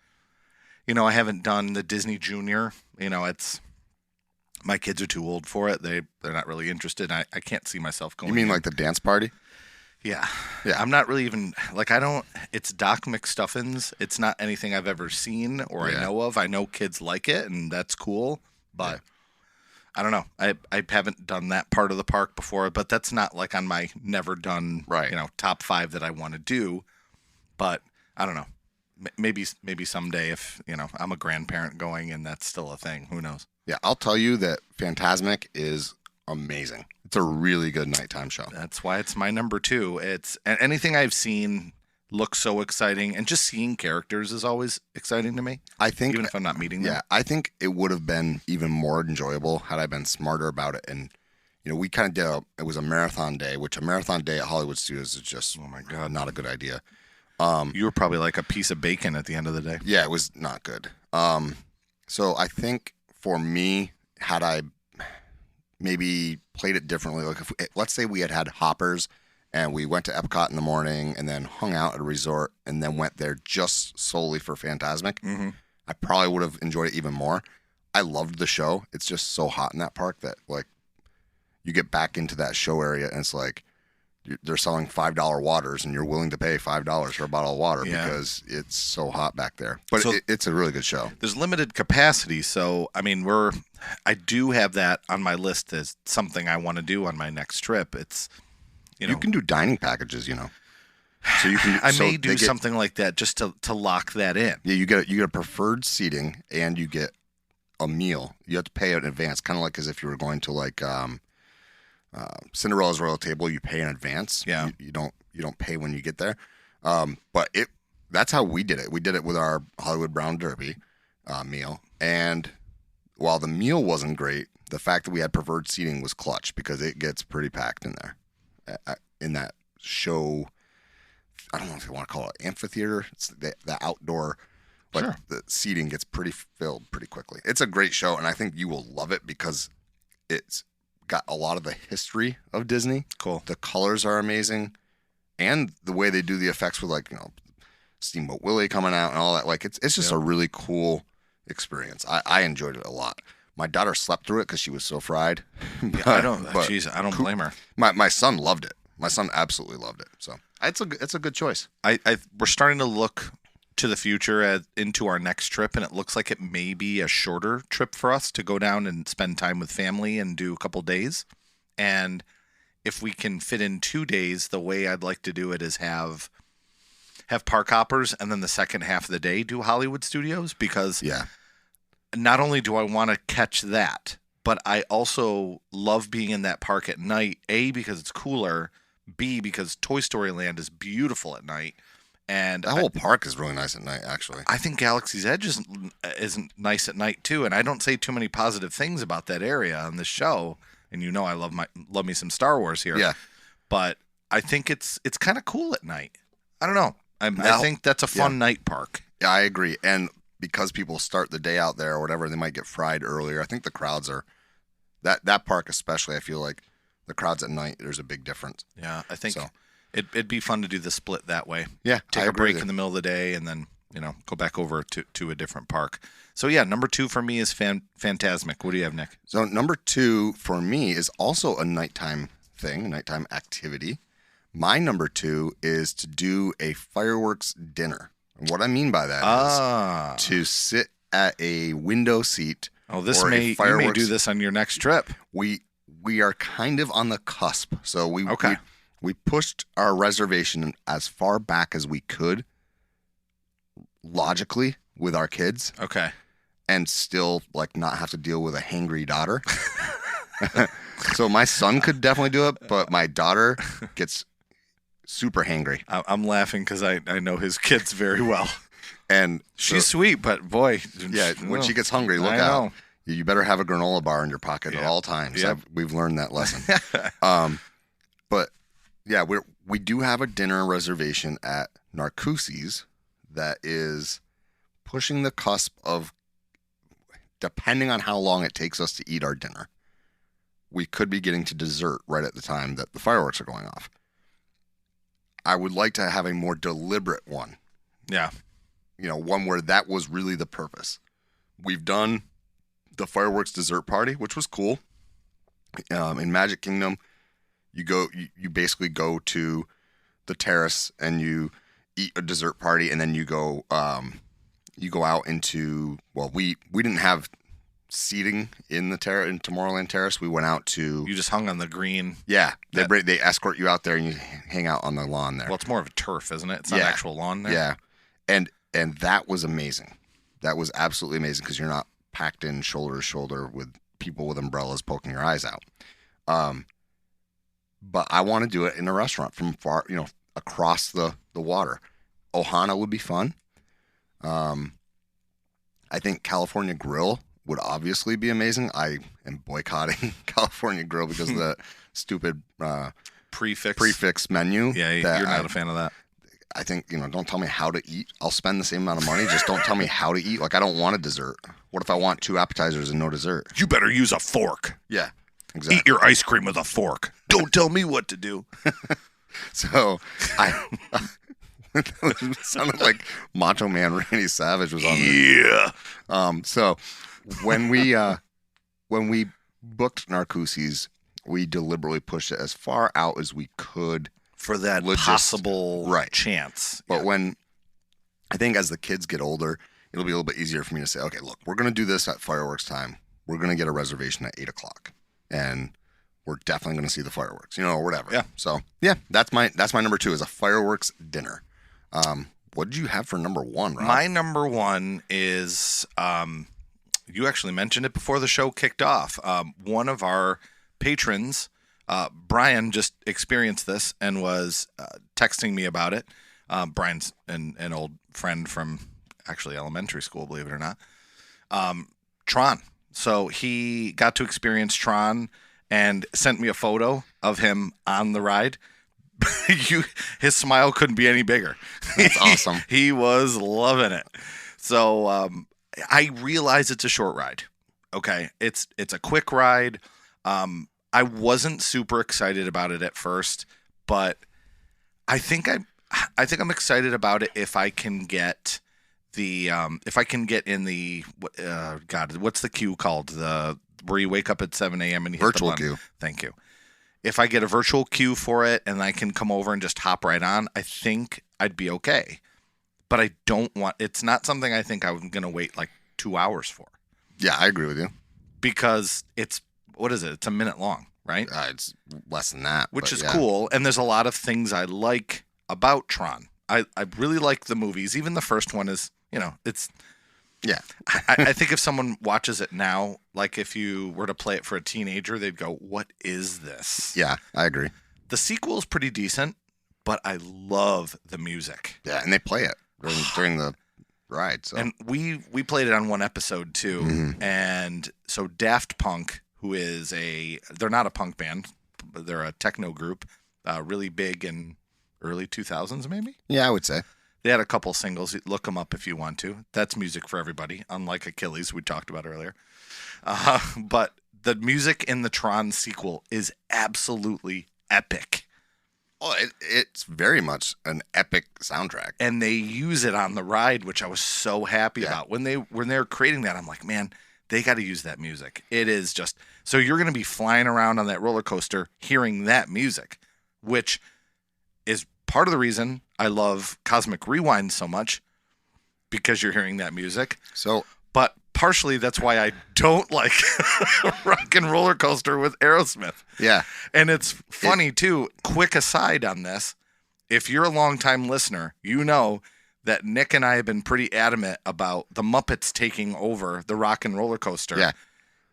I haven't done the Disney Junior. It's my kids are too old for it. They're not really interested. I can't see myself going. You mean in. like the dance party? Yeah. I'm not really even, it's Doc McStuffins. It's not anything I've ever seen or I know of. I know kids like it, and that's cool, but I don't know. I haven't done that part of the park before, but that's not like on my never done, top 5 that I want to do, but I don't know. Maybe someday if, I'm a grandparent going and that's still a thing. Who knows? Yeah, I'll tell you that Fantasmic is amazing. It's a really good nighttime show. That's why it's my number 2. It's anything I've seen looks so exciting, and just seeing characters is always exciting to me. I think even if I'm not meeting them. Yeah, I think it would have been even more enjoyable had I been smarter about it. And we kind of did it was a marathon day, which a marathon day at Hollywood Studios is just not a good idea. You were probably like a piece of bacon at the end of the day. Yeah, it was not good. So I think for me, had I maybe played it differently, like let's say we had hoppers and we went to Epcot in the morning and then hung out at a resort and then went there just solely for Fantasmic, I probably would have enjoyed it even more. I loved the show. It's just so hot in that park that you get back into that show area and it's like they're selling $5 waters and you're willing to pay $5 for a bottle of water because it's so hot back there. But it's a really good show. There's limited capacity, so I do have that on my list as something I want to do on my next trip. It's you can do dining packages, So you can. I may do something like that just to lock that in. Yeah, you get a preferred seating and you get a meal. You have to pay in advance, kind of like as if you were going to Cinderella's Royal Table. You pay in advance. Yeah, you don't pay when you get there. But that's how we did it. We did it with our Hollywood Brown Derby meal, and while the meal wasn't great, the fact that we had preferred seating was clutch because it gets pretty packed in there. In that show, I don't know if you want to call it amphitheater. It's the outdoor, sure. The seating gets pretty filled pretty quickly. It's a great show, and I think you will love it because it's got a lot of the history of Disney. Cool. The colors are amazing, and the way they do the effects with Steamboat Willie coming out and all that. It's just a really cool experience. I enjoyed it a lot. My daughter slept through it because she was so fried. I don't blame her. My son loved it. My son absolutely loved it. So it's a good choice. We're starting to look to the future into our next trip, and it looks like it may be a shorter trip for us to go down and spend time with family and do a couple days. And if we can fit in 2 days, the way I'd like to do it is have park hoppers, and then the second half of the day do Hollywood Studios, because not only do I want to catch that, but I also love being in that park at night, A, because it's cooler, B, because Toy Story Land is beautiful at night. And that whole park is really nice at night, actually. I think Galaxy's Edge isn't nice at night, too. And I don't say too many positive things about that area on this show. And I love me some Star Wars here. Yeah. But I think it's kind of cool at night. I don't know. I think that's a fun night park. Yeah, I agree. And because people start the day out there or whatever, they might get fried earlier. I think the crowds are that park especially. I feel like the crowds at night, there's a big difference. Yeah, I think It'd be fun to do the split that way. Yeah, Take I a agree break with in you. the middle of the day and then, go back over to a different park. So yeah, number 2 for me is Phantasmic. What do you have, Nick? So number 2 for me is also a nighttime thing, a nighttime activity. My number 2 is to do a fireworks dinner. And what I mean by that is to sit at a window seat. Oh, you may do this on your next trip. We are kind of on the cusp. So Okay. we pushed our reservation as far back as we could logically with our kids. Okay. And still like not have to deal with a hangry daughter. So my son could definitely do it, but my daughter gets super hangry. I'm laughing because I know his kids very well. And She's sweet, but boy. yeah, when she gets hungry, look I out. know. You better have a granola bar in your pocket at Yeah. all times. Yep. We've learned that lesson. But yeah, we do have a dinner reservation at Narcoossee's that is pushing the cusp of, depending on how long it takes us to eat our dinner, we could be getting to dessert right at the time that the fireworks are going off. I would like to have a more deliberate one. Yeah. One where that was really the purpose. We've done the fireworks dessert party, which was cool. In Magic Kingdom, you basically go to the terrace and you eat a dessert party, and then you go out into, well, we didn't have seating in the in Tomorrowland Terrace. We went out to, You just hung on the green. yeah, they escort you out there and you hang out on the lawn there. Well, it's more of a turf, isn't it? It's not Yeah. actual lawn there. Yeah, and that was amazing. That was absolutely amazing because you're not packed in shoulder to shoulder with people with umbrellas poking your eyes out. But I want to do it in a restaurant from far, across the water. Ohana would be fun. I think California Grill would obviously be amazing. I am boycotting California Grill because of the stupid prefix menu. Yeah, you're not a fan of that. I think, don't tell me how to eat. I'll spend the same amount of money. Just don't tell me how to eat. Like, I don't want a dessert. What if I want 2 appetizers and no dessert? You better use a fork. Yeah, exactly. Eat your ice cream with a fork. Don't tell me what to do. So it sounded like Macho Man Randy Savage was on there. Yeah. So when we booked Narcoossee's, we deliberately pushed it as far out as we could For that possible chance. But when I think as the kids get older, it'll be a little bit easier for me to say, okay, look, we're going to do this at fireworks time. We're going to get a reservation at 8:00, and we're definitely going to see the fireworks, or whatever. Yeah. So yeah, that's my number 2 is a fireworks dinner. What did you have for number 1, Rob? My number 1 is, you actually mentioned it before the show kicked off. One of our patrons, Brian, just experienced this and was texting me about it. Brian's an old friend from actually elementary school, believe it or not. Tron. So he got to experience Tron and sent me a photo of him on the ride. His smile couldn't be any bigger. That's awesome. He was loving it. So I realize it's a short ride. Okay, it's a quick ride. I wasn't super excited about it at first, but I think I'm excited about it if I can get in the what's the queue called, where you wake up at 7 a.m. and you hit Virtual the button. queue. Thank you. If I get a virtual queue for it and I can come over and just hop right on, I think I'd be okay. But I don't want. It's not something I think I'm gonna wait like 2 hours for. Yeah, I agree with you. Because what is it? It's a minute long, right? It's less than that, Which is yeah. cool. And there's a lot of things I like about Tron. I really like the movies. Even the first one is, it's. Yeah. I think if someone watches it now, like if you were to play it for a teenager, they'd go, "What is this?" Yeah, I agree. The sequel is pretty decent, but I love the music. Yeah, and they play it during the ride. So. And we played it on one episode too. Mm-hmm. And so Daft Punk, who is they're not a punk band, but they're a techno group, really big in early 2000s maybe. Yeah, I would say. They had a couple singles. Look them up if you want to. That's music for everybody, unlike Achilles, we talked about earlier. But the music in the Tron sequel is absolutely epic. Oh, it's very much an epic soundtrack. And they use it on the ride, which I was so happy about. When they're creating that, I'm like, man, they got to use that music. It is just so you're going to be flying around on that roller coaster hearing that music, which is part of the reason I love Cosmic Rewind so much, because you're hearing that music. So, but partially that's why I don't like Rock and Roller Coaster with Aerosmith. yeah. And it's funny too. Quick aside on this. If you're a longtime listener, you know that Nick and I have been pretty adamant about the Muppets taking over the Rock and Roller Coaster. Yeah.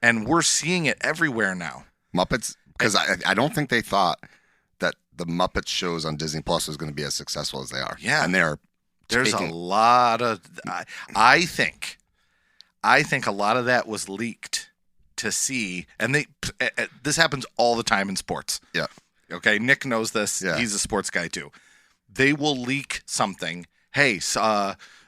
And we're seeing it everywhere now. Muppets, because I don't think they thought that the Muppets shows on Disney Plus was going to be as successful as they are. Yeah. And there's a lot of, I think a lot of that was leaked to see, and this happens all the time in sports. Yeah. Okay. Nick knows this. Yeah. He's a sports guy too. They will leak something. Hey,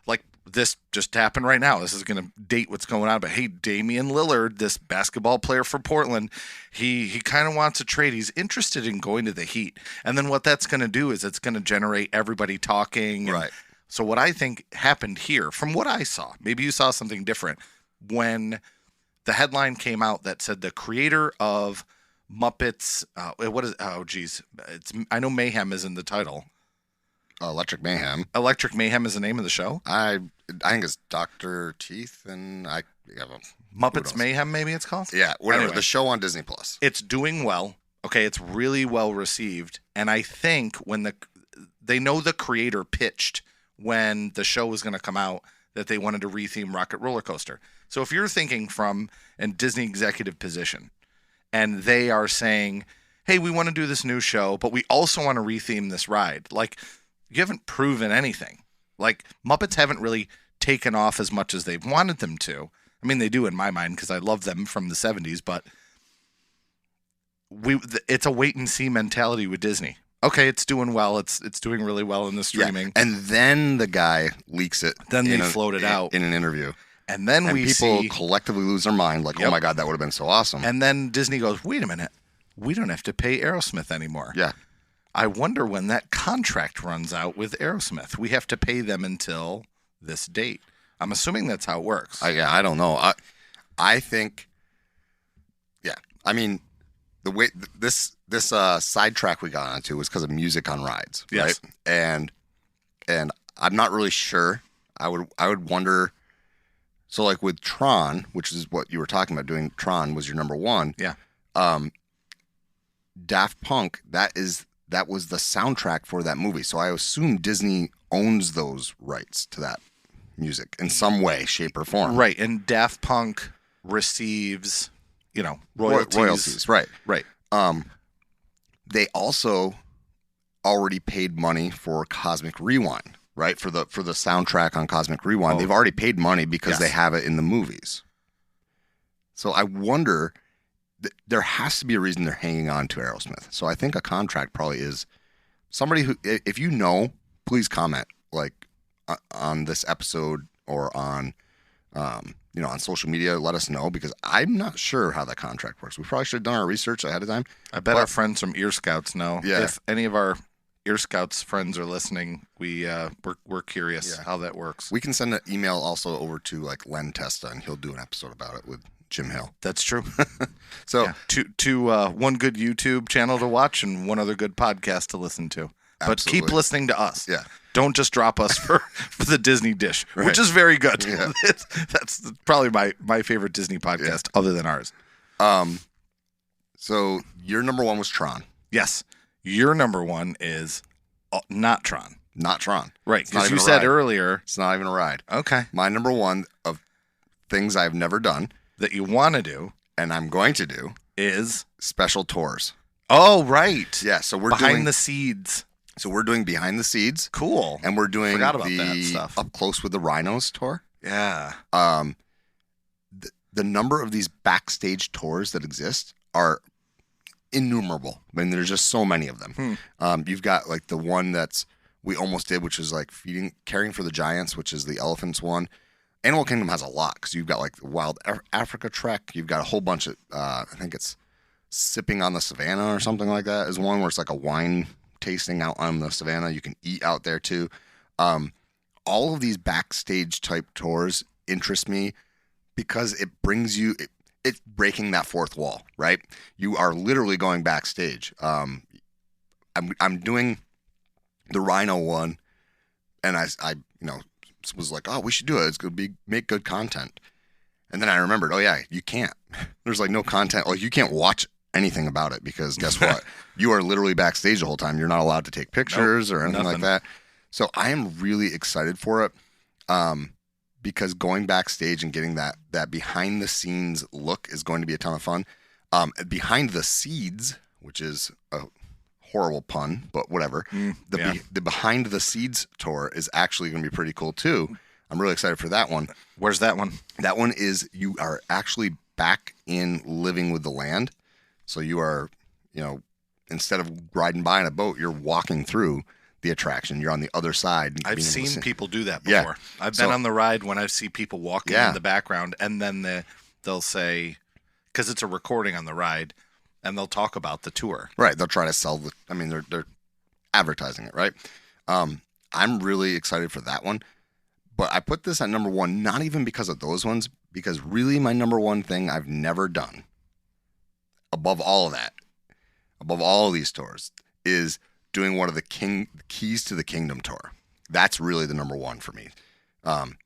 like this just happened right now. This is going to date what's going on. But hey, Damian Lillard, this basketball player for Portland, he kind of wants a trade. He's interested in going to the Heat. And then what that's going to do is it's going to generate everybody talking. Right. So what I think happened here, from what I saw, maybe you saw something different, when the headline came out that said the creator of Muppets, I know Mayhem is in the title. Electric Mayhem. Electric Mayhem is the name of the show? I think it's Dr. Teeth and Muppets Mayhem, maybe it's called? Yeah, whatever. Anyway, the show on Disney Plus. It's doing well. Okay, it's really well received. And I think when they know the creator pitched when the show was going to come out that they wanted to retheme Rocket Roller Coaster. So if you're thinking from a Disney executive position and they are saying, hey, we want to do this new show, but we also want to retheme this ride. Like, you haven't proven anything. Like, Muppets haven't really taken off as much as they've wanted them to. I mean, they do in my mind because I love them from the 70s, but it's a wait and see mentality with Disney. Okay, it's doing well. It's doing really well in the streaming. Yeah. And then the guy leaks it. Then they float it out in an interview. And then people collectively lose their mind, like, Yep. oh my God, that would have been so awesome. And then Disney goes, wait a minute, we don't have to pay Aerosmith anymore. Yeah. I wonder when that contract runs out with Aerosmith. We have to pay them until this date. I'm assuming that's how it works. I don't know. I think, yeah. I mean, the way this sidetrack we got onto was because of music on rides, Yes. right? And I'm not really sure. I would wonder. So like with Tron, which is what you were talking about, doing Tron was your number one. Yeah. Daft Punk, that was the soundtrack for that movie. So I assume Disney owns those rights to that music in some way, shape, or form. Right. And Daft Punk receives, royalties. Royalties, right. Right. They also already paid money for Cosmic Rewind, right? For the soundtrack on Cosmic Rewind. Oh. They've already paid money because Yes. they have it in the movies. So I wonder, there has to be a reason they're hanging on to Aerosmith. So I think a contract probably is somebody who, if you know, please comment like on this episode or on, on social media. Let us know, because I'm not sure how that contract works. We probably should have done our research ahead of time. I bet our friends from Ear Scouts know. Yeah. If any of our Ear Scouts friends are listening, we're curious how that works. We can send an email also over to like Len Testa, and he'll do an episode about it with Jim Hill. That's true. So one good YouTube channel to watch and one other good podcast to listen to. But Absolutely. keep listening to us. Yeah. Don't just drop us for the Disney dish, Right. which is very good. Yeah. That's probably my favorite Disney podcast other than ours. So your number one was Tron, Yes. Your number one is not Tron. not Tron. Right. It's not Because even you a said ride. earlier. It's not even a ride. Okay. My number one of things I've never done, That you want to do and I'm going to do, is. special tours. Oh, right. Yeah, so we're Behind doing the Seeds. So we're doing Behind the Seeds, Cool. and we're doing Forgot about that the stuff. Up Close with the Rhinos tour. Yeah. The number of these backstage tours that exist are innumerable. I mean, there's just so many of them. You've got like the one that's we almost did, which is like caring for the giants, which is the elephants one. Animal Kingdom has a lot because you've got like the Wild Africa Trek. You've got a whole bunch of, I think it's Sipping on the Savannah or something like that is one where it's like a wine tasting out on the savannah. You can eat out there too. All of these backstage type tours interest me because it brings you, it's breaking that fourth wall, right? You are literally going backstage. I'm doing the Rhino one, and I was like, oh, we should do it. It's going to make good content. And then I remembered, oh yeah, you can't. There's like no content. Like you can't watch anything about it because guess what? You are literally backstage the whole time. You're not allowed to take pictures or anything like that. So I am really excited for it because going backstage and getting that behind the scenes look is going to be a ton of fun. Behind the seeds, which is a horrible pun, but whatever. The behind the seeds tour is actually going to be pretty cool too. I'm really excited for that one. Where's that one? That one is you are actually back in living with the land. So you are, instead of riding by in a boat, you're walking through the attraction. You're on the other side. I've seen people do that before. Yeah. I've been on the ride when I see people walking in the background, and then they'll say, because it's a recording on the ride, and they'll talk about the tour. Right. They'll try to sell they're advertising it, right? I'm really excited for that one. But I put this at number one, not even because of those ones, because really my number one thing I've never done, above all of that, above all of these tours, is doing one of the Keys to the Kingdom tour. That's really the number one for me.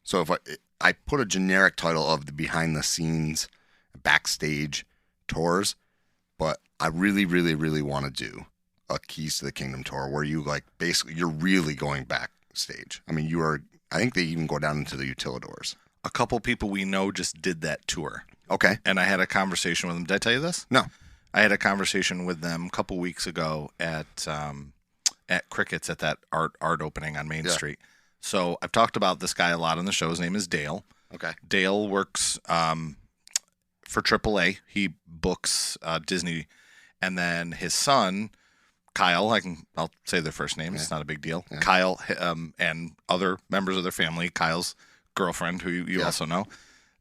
So if I put a generic title of the behind the scenes backstage tours, but I really, really, really want to do a Keys to the Kingdom tour where you basically you're really going backstage. I mean, I think they even go down into the utilidors. A couple people we know just did that tour. Okay. And I had a conversation with them. Did I tell you this? No. I had a conversation with them a couple weeks ago at Cricket's at that art opening on Main Street. So I've talked about this guy a lot on the show. His name is Dale. Okay. Dale works for AAA. He books Disney, and then his son Kyle. I'll say their first names. Yeah. It's not a big deal. Yeah. Kyle and other members of their family. Kyle's girlfriend, who you also know,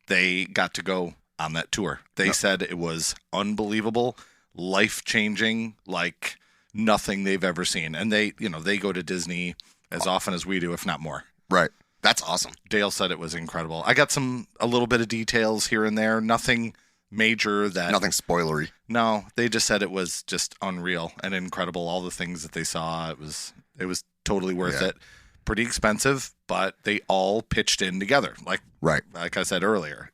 they got to go on that tour. They said it was unbelievable, life-changing, like nothing they've ever seen. And they go to Disney as often as we do, if not more. Right. That's awesome. Dale said it was incredible. I got a little bit of details here and there. Nothing major nothing spoilery. No, they just said it was just unreal and incredible. All the things that they saw, it was totally worth it. Pretty expensive, but they all pitched in together. Like I said earlier,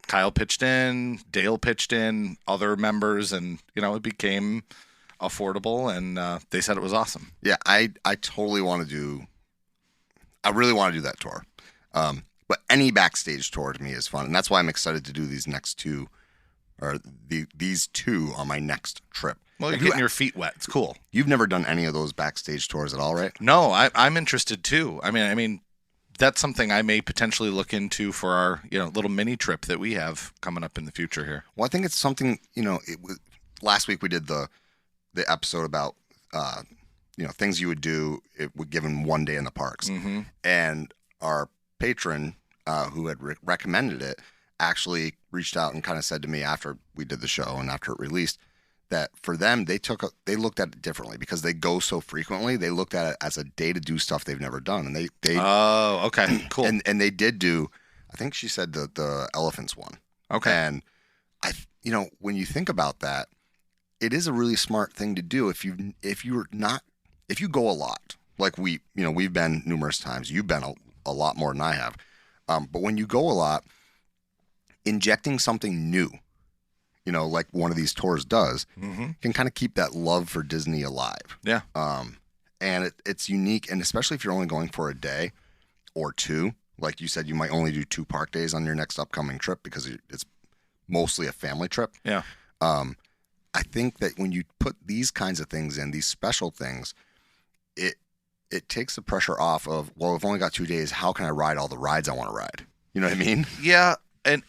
Kyle pitched in, Dale pitched in, other members, and it became affordable, and they said it was awesome. Yeah, I totally want to do. I really want to do that tour. But any backstage tour to me is fun, and that's why I'm excited to do these next two, or these two on my next trip. Well, you're getting your feet wet. It's cool. You've never done any of those backstage tours at all, right? No, I'm interested too. I mean, that's something I may potentially look into for our little mini trip that we have coming up in the future here. Well, I think it's something. Last week we did the episode about things you would do given one day in the parks, and our patron who had recommended it actually reached out and kind of said to me after we did the show and after it released that for them they looked at it differently because they go so frequently. They looked at it as a day to do stuff they've never done, and they oh, okay, cool. And they did do, I think she said the elephants one. Okay. And when you think about that, it is a really smart thing to do if you go a lot, like we've been numerous times. You've been a lot more than I have. But when you go a lot, injecting something new, like one of these tours does, can kind of keep that love for Disney alive. Yeah. And it's unique, and especially if you're only going for a day or two, like you said, you might only do 2 park days on your next upcoming trip because it's mostly a family trip. Yeah. I think that when you put these kinds of things in, these special things, it takes the pressure off of, well, I've only got 2 days. How can I ride all the rides I want to ride? You know what I mean? Yeah. And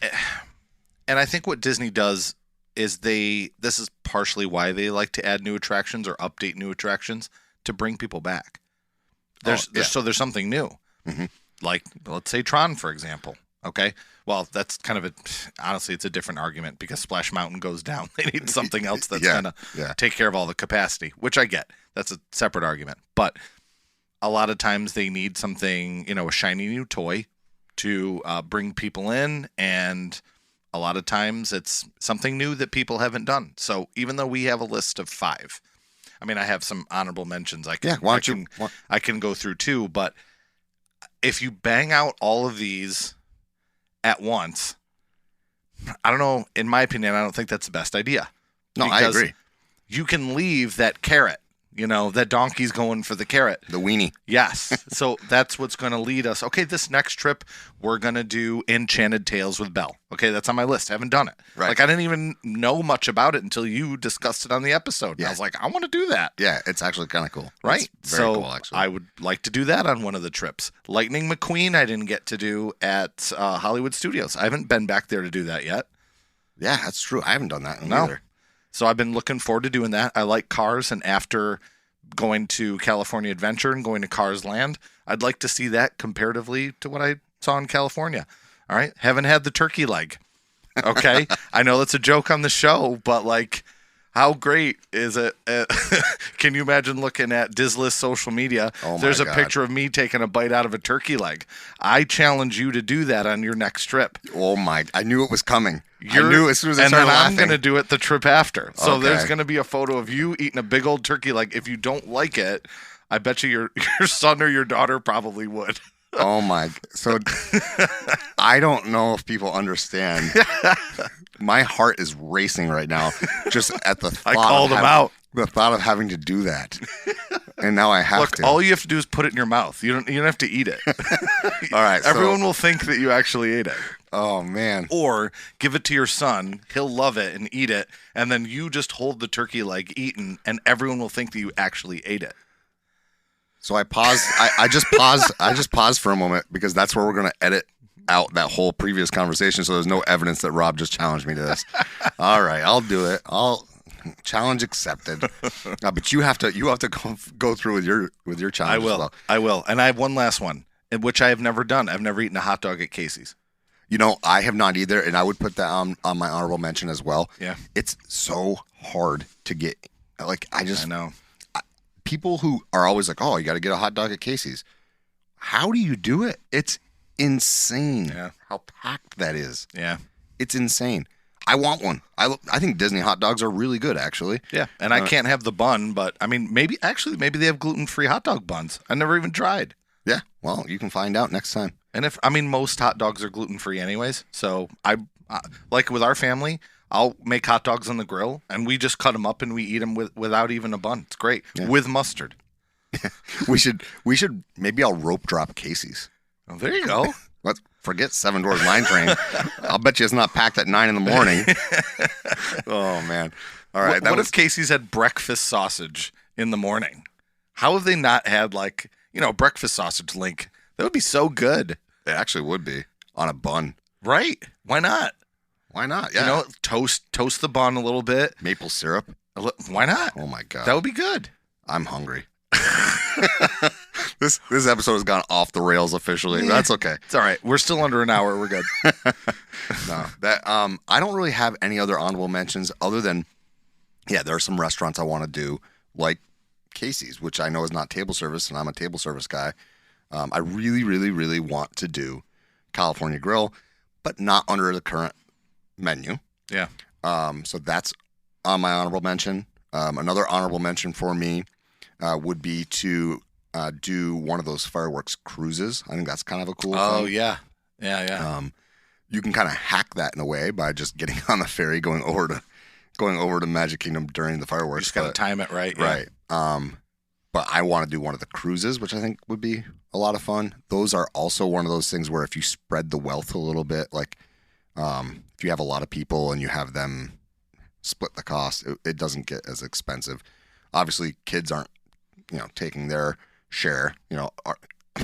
I think what Disney does is this is partially why they like to add new attractions or update new attractions to bring people back. So there's something new. Like, let's say Tron, for example. Okay. Well, that's kind of honestly, it's a different argument because Splash Mountain goes down. They need something else that's going to take care of all the capacity, which I get. That's a separate argument. But a lot of times they need something, a shiny new toy to bring people in. And a lot of times it's something new that people haven't done. So even though we have a list of 5, I mean, I have some honorable mentions. I can go through too, but if you bang out all of these at once, I don't know. In my opinion, I don't think that's the best idea. No, I agree. You can leave that carrot. That donkey's going for the carrot. The weenie. Yes. So that's what's going to lead us. Okay, this next trip, we're going to do Enchanted Tales with Belle. Okay, that's on my list. I haven't done it. Right. Like, I didn't even know much about it until you discussed it on the episode. Yeah. I was like, I want to do that. Yeah, it's actually kind of cool. Right. It's very cool, actually. I would like to do that on one of the trips. Lightning McQueen, I didn't get to do at Hollywood Studios. I haven't been back there to do that yet. Yeah, that's true. I haven't done that either. So I've been looking forward to doing that. I like cars, and after going to California Adventure and going to Cars Land, I'd like to see that comparatively to what I saw in California. All right. Haven't had the turkey leg. Okay. I know that's a joke on the show, but like, how great is it? Can you imagine looking at Dislist social media? Oh, there's my a God. picture of me taking a bite out of a turkey leg. I challenge you to do that on your next trip. Oh my! I knew it was coming. I knew as soon as I started laughing. And then I'm going to do it the trip after. So Okay. there's going to be a photo of you eating a big old turkey leg. If you don't like it, I bet you your son or your daughter probably would. Oh my! So I don't know if people understand. My heart is racing right now just at the thought. I called him out. The thought of having to do that, and now I have Look, to. all you have to do is put it in your mouth. You don't have to eat it. All right. Everyone will think that you actually ate it. Oh man. Or give it to your son. He'll love it and eat it, and then you just hold the turkey leg eaten, and everyone will think that you actually ate it. So I paused. I just paused. I just paused for a moment because that's where we're going to edit out that whole previous conversation. So there's no evidence that Rob just challenged me to this. All right, I'll do it. Challenge accepted. But you have to go through with your challenge. I will. As well. I will. And I have one last one, which I have never done. I've never eaten a hot dog at Casey's. I have not either, and I would put that on my honorable mention as well. Yeah. It's so hard to get. Like I know. People who are always like, "Oh, you got to get a hot dog at Casey's." How do you do it? It's insane. Yeah. How packed that is. Yeah. It's insane. I want one. I think Disney hot dogs are really good, actually. Yeah, and I can't have the bun, but I mean, maybe they have gluten-free hot dog buns. I never even tried. Yeah, well, you can find out next time. And most hot dogs are gluten-free anyways. So I like with our family, I'll make hot dogs on the grill, and we just cut them up and we eat them without even a bun. It's great with mustard. We should maybe I'll rope drop Casey's. Oh, there you go. Let's forget Seven Doors Mine Train. I'll bet you it's not packed at 9 a.m. Oh man! All right. What if Casey's had breakfast sausage in the morning? How have they not had breakfast sausage link? That would be so good. It actually would be on a bun. Right? Why not? Why not? Yeah. Toast the bun a little bit. Maple syrup. Why not? Oh my God. That would be good. I'm hungry. This episode has gone off the rails officially. Yeah. That's okay. It's all right. We're still under an hour. We're good. No, that I don't really have any other honorable mentions other than, there are some restaurants I want to do like Casey's, which I know is not table service, and I'm a table service guy. I really, really, really want to do California Grill, but not under the current menu. Yeah. So that's on my honorable mention. Another honorable mention for me would be to do one of those fireworks cruises. I think that's kind of a cool thing. Oh, yeah. Yeah. You can kind of hack that in a way by just getting on the ferry, going over to Magic Kingdom during the fireworks. You just got to time it right. Yeah. Right. But I want to do one of the cruises, which I think would be a lot of fun. Those are also one of those things where if you spread the wealth a little bit, like if you have a lot of people and you have them split the cost, it doesn't get as expensive. Obviously, kids aren't, taking their share.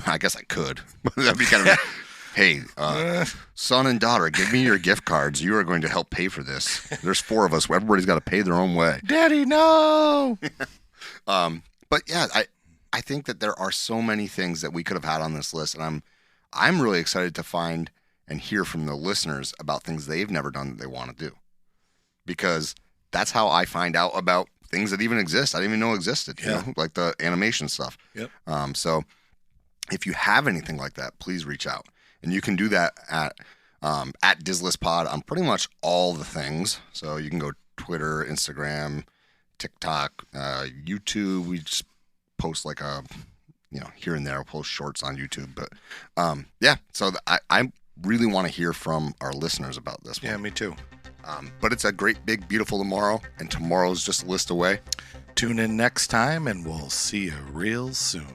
I guess I could, but that'd be kind of, hey, son and daughter, give me your gift cards. You are going to help pay for this. There's 4 of us. Everybody's got to pay their own way. Daddy, no. But yeah, I think that there are so many things that we could have had on this list, and I'm really excited to find and hear from the listeners about things they've never done that they want to do. Because that's how I find out about things that even exist. I didn't even know existed, you know, like the animation stuff. Yep. So if you have anything like that, please reach out. And you can do that at dislistpod on pretty much all the things. So you can go Twitter, Instagram, TikTok, YouTube. We just post like here and there. I'll post shorts on YouTube. But yeah, so I really want to hear from our listeners about this one. Yeah, me too. But it's a great, big, beautiful tomorrow, and tomorrow's just a list away. Tune in next time, and we'll see you real soon.